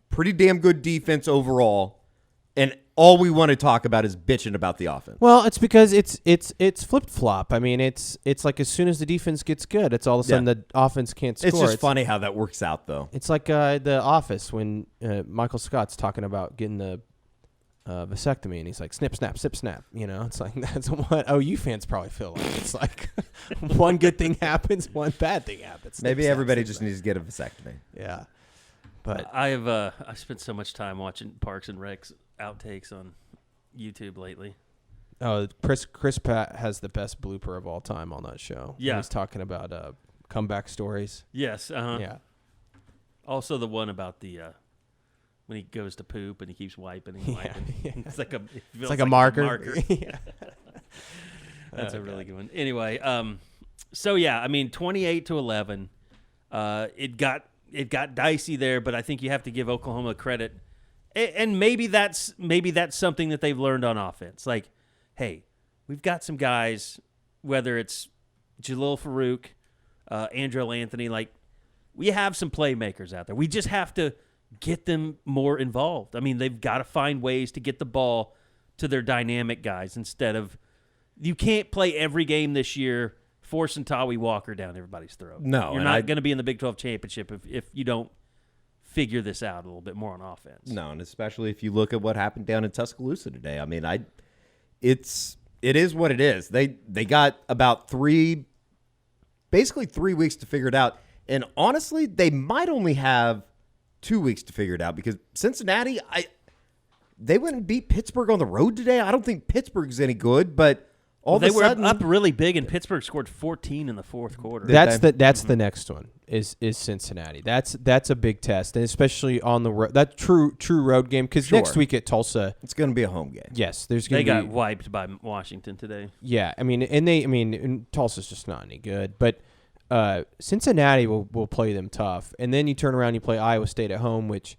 Pretty damn good defense overall. And all we want to talk about is bitching about the offense. Well, it's because it's flip flop. I mean, it's like as soon as the defense gets good, it's all of a sudden the offense can't score. It's just funny how that works out, though. It's like The Office when Michael Scott's talking about getting the vasectomy, and he's like, snip, snap, sip, snap. It's like that's what OU fans probably feel like. It's like one good thing happens, one bad thing happens. Snip, Maybe snap, everybody snip, just snap. needs to get a vasectomy. Yeah. But I spent so much time watching Parks and Rec's outtakes on YouTube lately. Chris Pratt has the best blooper of all time on that show. Yeah. He's talking about comeback stories. Yes. Yeah. Also, the one about the when he goes to poop and he keeps wiping and wiping. Yeah. It's like It's like a marker. Yeah. That's a really good one. Anyway, so yeah, I mean, 28-11. It got dicey there, but I think you have to give Oklahoma credit, and maybe that's something that they've learned on offense. Like, hey, we've got some guys, whether it's Jalil Farouk, Andrell Anthony, like we have some playmakers out there. We just have to get them more involved. I mean, they've got to find ways to get the ball to their dynamic guys instead of you can't play every game this year forcing Tawi Walker down everybody's throat. No, you're and not going to be in the Big 12 championship if you don't figure this out a little bit more on offense. No, and especially if you look at what happened down in Tuscaloosa today. I mean, it's it is what it is. They got about basically 3 weeks to figure it out. And honestly, they might only have 2 weeks to figure it out because Cincinnati, they went and beat Pittsburgh on the road today. I don't think Pittsburgh's any good, but they were up really big, and Pittsburgh scored 14 in the fourth quarter. That's the next one is Cincinnati. That's a big test, and especially on the road. That true road game because next week at Tulsa, it's going to be a home game. Yes, they got wiped by Washington today. Yeah, and Tulsa's just not any good, but Cincinnati will play them tough, and then you turn around and you play Iowa State at home, which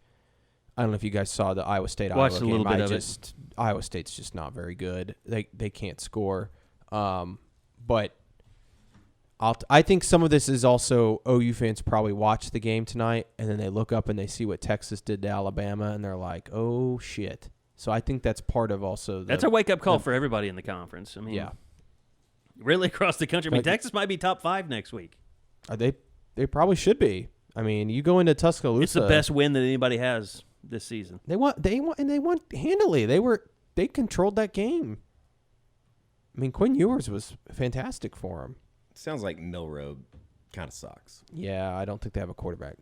I don't know if you guys saw the Iowa State Iowa game. Watched a little bit of it. Iowa State's just not very good. They can't score. But I think some of this is also OU fans probably watch the game tonight and then they look up and they see what Texas did to Alabama and they're like, oh shit. So I think that's part of also. That's a wake up call for everybody in the conference. I mean, yeah, really across the country. I mean, Texas might be top 5 next week. They probably should be. I mean, you go into Tuscaloosa. It's the best win that anybody has this season. They won handily. They controlled that game. I mean, Quinn Ewers was fantastic for him. Sounds like Mill Road kind of sucks. Yeah, I don't think they have a quarterback.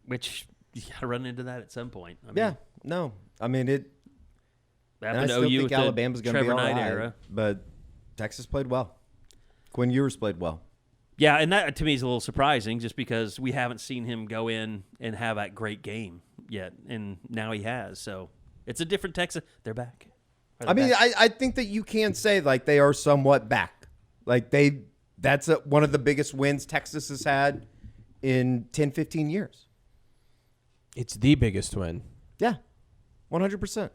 Which you got to run into that at some point. I mean, it happened to I still OU think with Alabama's the going to be Trevor all Knight right, era. But Texas played well. Quinn Ewers played well. Yeah, and that to me is a little surprising just because we haven't seen him go in and have that great game yet, and now he has. So it's a different Texas. They're back. I mean, I think that you can say like they are somewhat back. Like that's one of the biggest wins Texas has had in 10, 15 years. It's the biggest win. Yeah, 100%.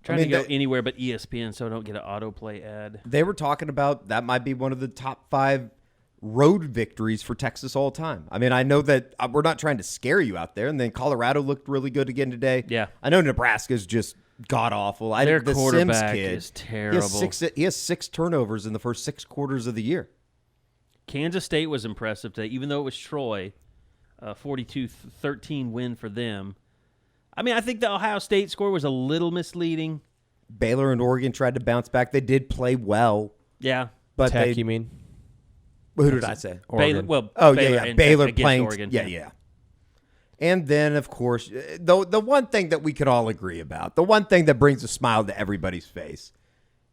Trying to go anywhere but ESPN so I don't get an autoplay ad. They were talking about that might be one of the top 5 road victories for Texas all time. I mean, I know that we're not trying to scare you out there, and then Colorado looked really good again today. Yeah. I know Nebraska's just god-awful. Their the quarterback Sims kid, is terrible. He has 6 turnovers in the first 6 quarters of the year. Kansas State was impressive today, even though it was Troy, 42-13 win for them. I mean, I think the Ohio State score was a little misleading. Baylor and Oregon tried to bounce back. They did play well. Yeah. But Tech, you mean? Who did I say? Baylor. Well, Baylor playing. Oregon. Yeah. And then, of course, the one thing that we could all agree about, the one thing that brings a smile to everybody's face,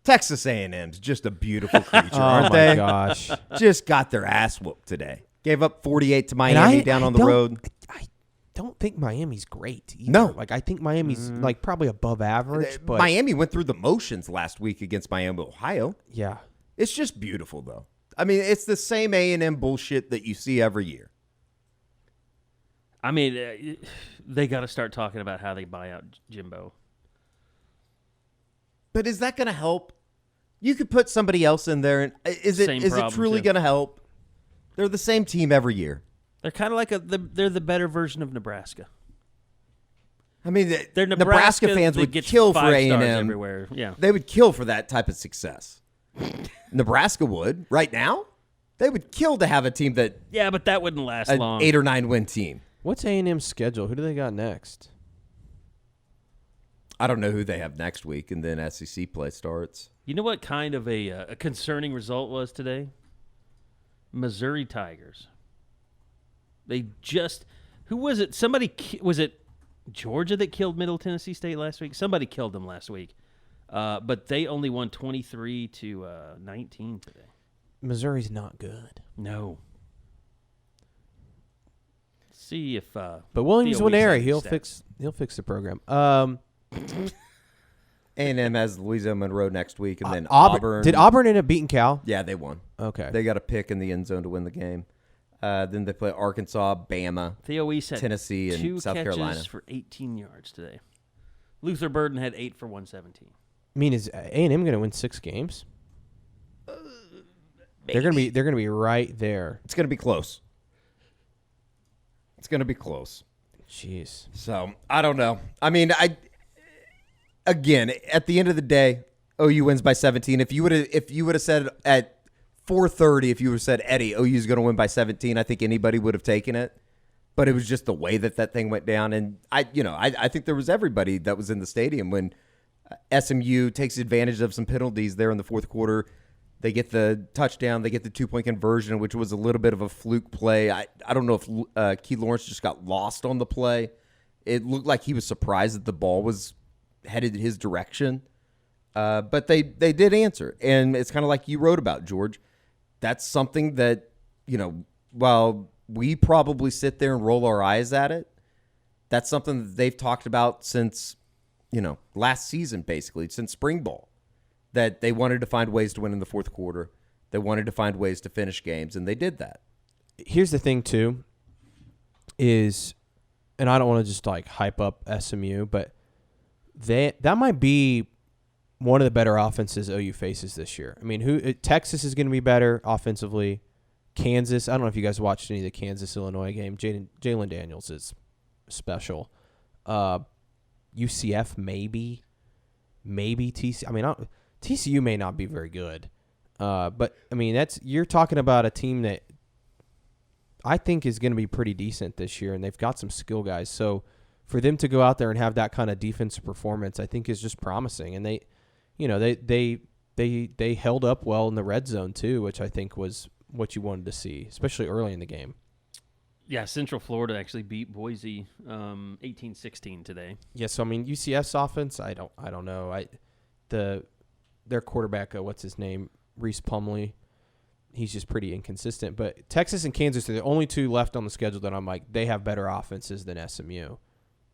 Texas A&M's just a beautiful creature, aren't they? Oh, my gosh. Just got their ass whooped today. Gave up 48 to Miami down on the road. I don't think Miami's great either. No. Like, I think Miami's, like, probably above average. But Miami went through the motions last week against Miami, Ohio. yeah. It's just beautiful, though. I mean, it's the same A&M bullshit that you see every year. I mean, they got to start talking about how they buy out Jimbo. But is that going to help? You could put somebody else in there, and is it truly going to help? They're the same team every year. They're kind of like they're the better version of Nebraska. I mean, They're Nebraska fans would kill for A&M everywhere. Yeah, they would kill for that type of success. Nebraska would right now. They would kill to have a team that but that wouldn't last an long. 8 or 9 win team. What's A&M's schedule? Who do they got next? I don't know who they have next week, and then SEC play starts. You know what kind of a concerning result was today? Missouri Tigers. They just who was it? Was it Georgia that killed Middle Tennessee State last week? Somebody killed them last week. But they only won 23-19 today. Missouri's not good. No. See if but Williams Theo Winery, Weeks he'll fix the program. A&M has Louisiana Monroe next week, and then Auburn. Did Auburn end up beating Cal? Yeah, they won. Okay. They got a pick in the end zone to win the game. Then they play Arkansas, Bama, Theo Weiss had Tennessee, and 2 South catches Carolina. for 18 yards today. Luther Burden had 8 for 117. I mean, is A&M going to win 6 games? They're going to be right there. It's going to be close. It's going to be close. Jeez. So, I don't know. I mean, again, at the end of the day, OU wins by 17. If you would have said at 4:30, if you would have said, Eddie, OU's going to win by 17, I think anybody would have taken it. But it was just the way that thing went down. And I think there was everybody that was in the stadium when SMU takes advantage of some penalties there in the fourth quarter. They get the touchdown. They get the 2-point conversion, which was a little bit of a fluke play. I don't know if Key Lawrence just got lost on the play. It looked like he was surprised that the ball was headed his direction. But they did answer. And it's kind of like you wrote about, George. That's something that, while we probably sit there and roll our eyes at it, that's something that they've talked about since, last season, basically, since spring ball, that they wanted to find ways to win in the fourth quarter. They wanted to find ways to finish games, and they did that. Here's the thing, too, is, and I don't want to just hype up SMU, but that might be one of the better offenses OU faces this year. I mean, Texas is going to be better offensively. Kansas, I don't know if you guys watched any of the Kansas-Illinois game. Jalen Daniels is special. UCF maybe TCU. I mean, TCU may not be very good. But, I mean, you're talking about a team that I think is going to be pretty decent this year, and they've got some skill guys. So for them to go out there and have that kind of defensive performance, I think is just promising. And they held up well in the red zone too, which I think was what you wanted to see, especially early in the game. Yeah, Central Florida actually beat Boise 18-16 today. Yeah, so I mean UCF's offense, I don't know. Their quarterback, what's his name, Reese Plumlee, he's just pretty inconsistent. But Texas and Kansas are the only two left on the schedule that I'm like, they have better offenses than SMU.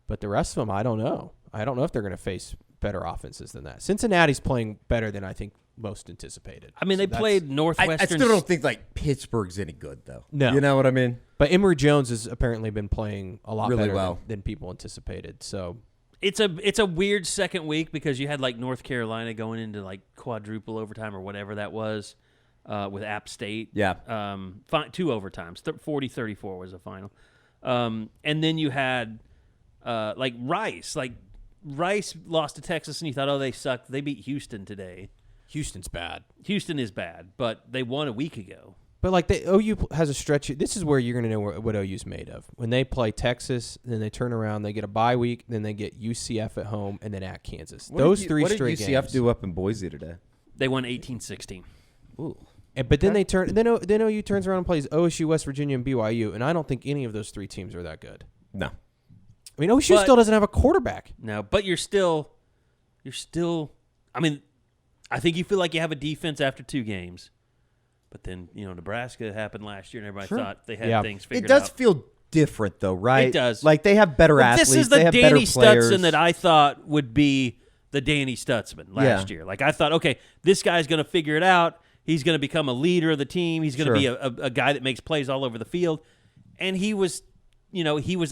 But the rest of them, I don't know. I don't know if they're going to face better offenses than that. Cincinnati's playing better than I think most anticipated. I mean, they played Northwestern. I still don't think Pittsburgh's any good though. No, you know what I mean. But Emory Jones has apparently been playing a lot really better well than people anticipated. So it's a weird second week because you had North Carolina going into quadruple overtime or whatever that was with App State. Yeah. 2 overtimes. 40-34 was the final. And then you had Rice. Rice lost to Texas, and you thought, oh, they sucked. They beat Houston today. Houston's bad. Houston is bad, but they won a week ago. But OU has a stretch. This is where you're going to know what OU's made of. When they play Texas, then they turn around, they get a bye week, then they get UCF at home, and then at Kansas. Those three straight games. What did UCF do up in Boise today? They won 18-16. Ooh. But then they turn. Then OU turns around and plays OSU, West Virginia, and BYU, and I don't think any of those three teams are that good. No. I mean, OSU still doesn't have a quarterback. No, but you're still. I mean, I think you feel like you have a defense after 2 games, but then Nebraska happened last year, and everybody thought they had things figured out. It does feel different, though, right? It does. They have better athletes. This is the they have Danny better players. Stutzman that I thought would be the Danny Stutzman last year. I thought, okay, this guy's going to figure it out. He's going to become a leader of the team. He's going to be a guy that makes plays all over the field, and he was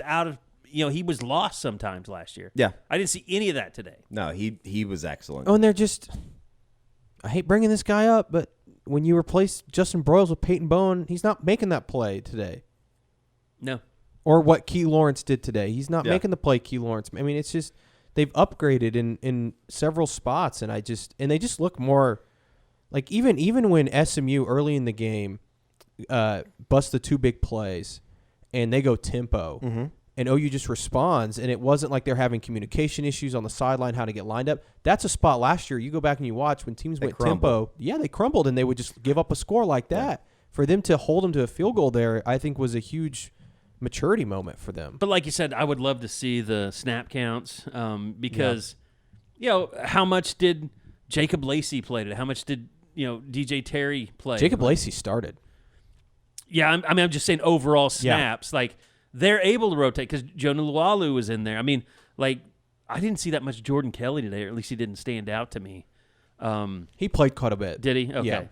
out of. He was lost sometimes last year. Yeah. I didn't see any of that today. No, he was excellent. Oh, and they're just – I hate bringing this guy up, but when you replace Justin Broyles with Peyton Bowen, he's not making that play today. No. Or what Key Lawrence did today. He's not making the play Key Lawrence. I mean, it's just they've upgraded in several spots, and they just look more – even when SMU early in the game bust the 2 big plays and they go tempo – and OU just responds, and it wasn't like they're having communication issues on the sideline, how to get lined up. That's a spot last year. You go back and you watch when teams went tempo. Yeah, they crumbled, and they would just give up a score like that. Yeah. For them to hold them to a field goal there, I think was a huge maturity moment for them. But like you said, I would love to see the snap counts because, how much did Jacob Lacey play today? How much did, DJ Terry play? Jacob Lacey started. Yeah, I'm just saying overall snaps. Yeah. They're able to rotate because Jonah Lualu was in there. I mean, I didn't see that much Jordan Kelly today, or at least he didn't stand out to me. He played quite a bit. Did he? Okay. Yeah.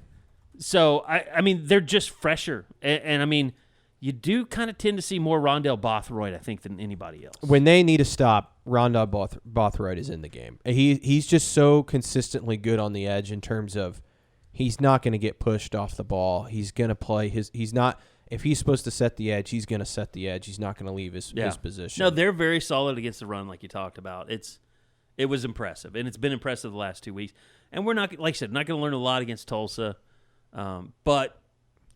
So, I mean, they're just fresher. And I mean, you do kind of tend to see more Rondell Bothroyd, I think, than anybody else. When they need a stop, Rondell Bothroyd is in the game. He's just so consistently good on the edge in terms of he's not going to get pushed off the ball. He's going to play he's not – if he's supposed to set the edge, he's going to set the edge. He's not going to leave his position. No, they're very solid against the run, like you talked about. It was impressive, and it's been impressive the last 2 weeks. And we're not, like I said, not going to learn a lot against Tulsa, but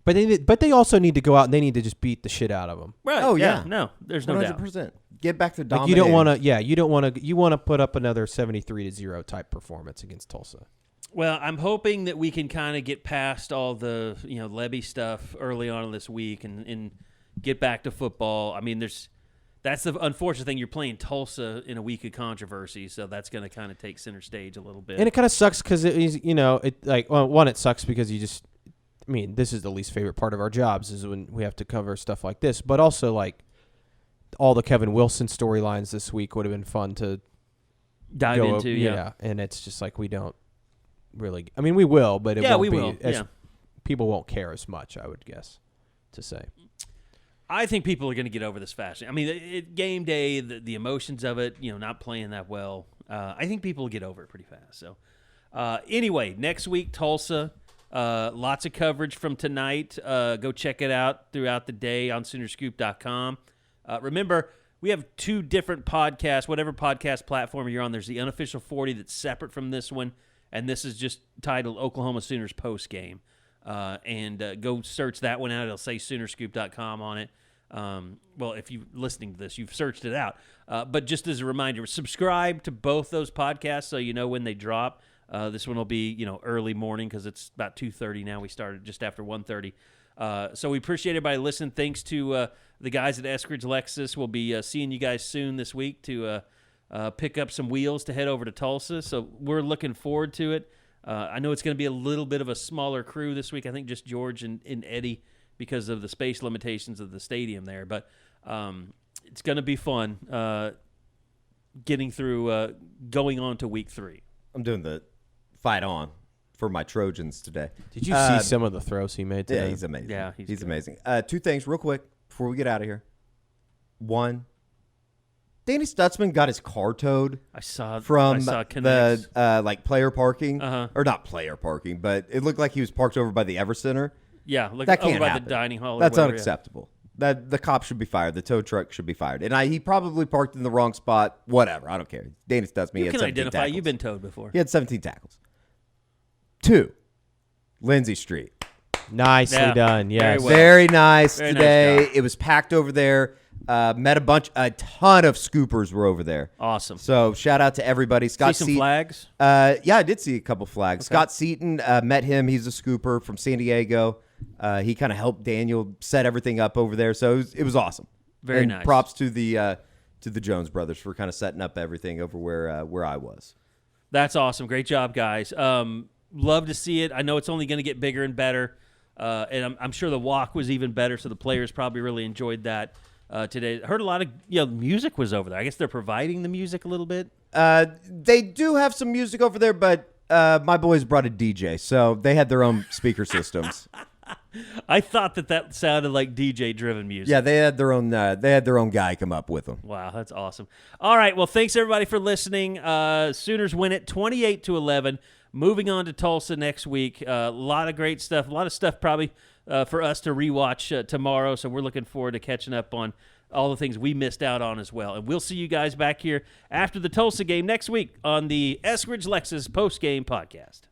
But they also need to go out and they need to just beat the shit out of them. Right. Oh, yeah. No, there's no doubt. 100%. Get back to Like dominating. you don't want to. Yeah, you don't want to. You want to put up another 73-0 type performance against Tulsa. Well, I'm hoping that we can kind of get past all the Levy stuff early on in this week and get back to football. I mean, that's the unfortunate thing. You're playing Tulsa in a week of controversy, so that's going to kind of take center stage a little bit. And it kind of sucks because it sucks because you just. I mean, this is the least favorite part of our jobs is when we have to cover stuff like this. But also, like, all the Kevin Wilson storylines this week would have been fun to dive go into. Yeah, and it's just like we don't really. I mean, we will, but it won't be. People won't care as much, I would guess, to say. I think people are going to get over this fast. I mean, game day, the emotions of it, not playing that well. I think people will get over it pretty fast. So, anyway, next week, Tulsa. Lots of coverage from tonight. Go check it out throughout the day on Soonerscoop.com. Remember, we have 2 different podcasts. Whatever podcast platform you're on, there's the unofficial 40 that's separate from this one, and this is just titled Oklahoma Sooners Post Game. And go search that one out. It'll say Soonerscoop.com on it. Well, if you're listening to this, you've searched it out. But just as a reminder, subscribe to both those podcasts so you know when they drop. This one will be, early morning because it's about 2:30 now. We started just after 1:30. So we appreciate everybody listening. Thanks to the guys at Eskridge Lexus. We'll be seeing you guys soon this week to pick up some wheels to head over to Tulsa. So we're looking forward to it. I know it's going to be a little bit of a smaller crew this week. I think just George and Eddie because of the space limitations of the stadium there. But it's going to be fun getting through going on to week 3. I'm doing the fight on for my Trojans today. Did you see some of the throws he made today? Yeah, he's amazing. Yeah, he's good. amazing. 2 things real quick before we get out of here. 1, Danny Stutzman got his car towed. I saw the player parking, Uh-huh. or not player parking, but it looked like he was parked over by the Ever Center. Yeah, look That over can't by happen. the dining hall. That's or whatever, unacceptable. That the cop should be fired. The tow truck should be fired. And he probably parked in the wrong spot. Whatever. I don't care. Danny Stutzman. You he had can 17 identify. tackles. You've been towed before. He had 17 tackles. 2, Lindsay Street. Nicely done. Yes. Very well. Very nice Very nice today. job. It was packed over there. Met a ton of scoopers were over there. Awesome. So shout out to everybody. Scott See some Seaton. Flags? Yeah, I did see a couple flags. Scott Seaton, met him. He's a scooper from San Diego. He kind of helped Daniel set everything up over there. So it was awesome. Very and nice. Props to the Jones brothers for kind of setting up everything over where I was. That's awesome. Great job, guys. Love to see it. I know it's only going to get bigger and better. And I'm sure the walk was even better, so the players probably really enjoyed that today. I heard a lot of music was over there. I guess they're providing the music a little bit. They do have some music over there, but my boys brought a DJ, so they had their own speaker systems. I thought that sounded like DJ-driven music. Yeah, they had their own guy come up with them. Wow, that's awesome. All right, well, thanks everybody for listening. Sooners win it 28-11. Moving on to Tulsa next week. A lot of great stuff. A lot of stuff probably for us to rewatch tomorrow. So we're looking forward to catching up on all the things we missed out on as well. And we'll see you guys back here after the Tulsa game next week on the Eskridge Lexus post-game podcast.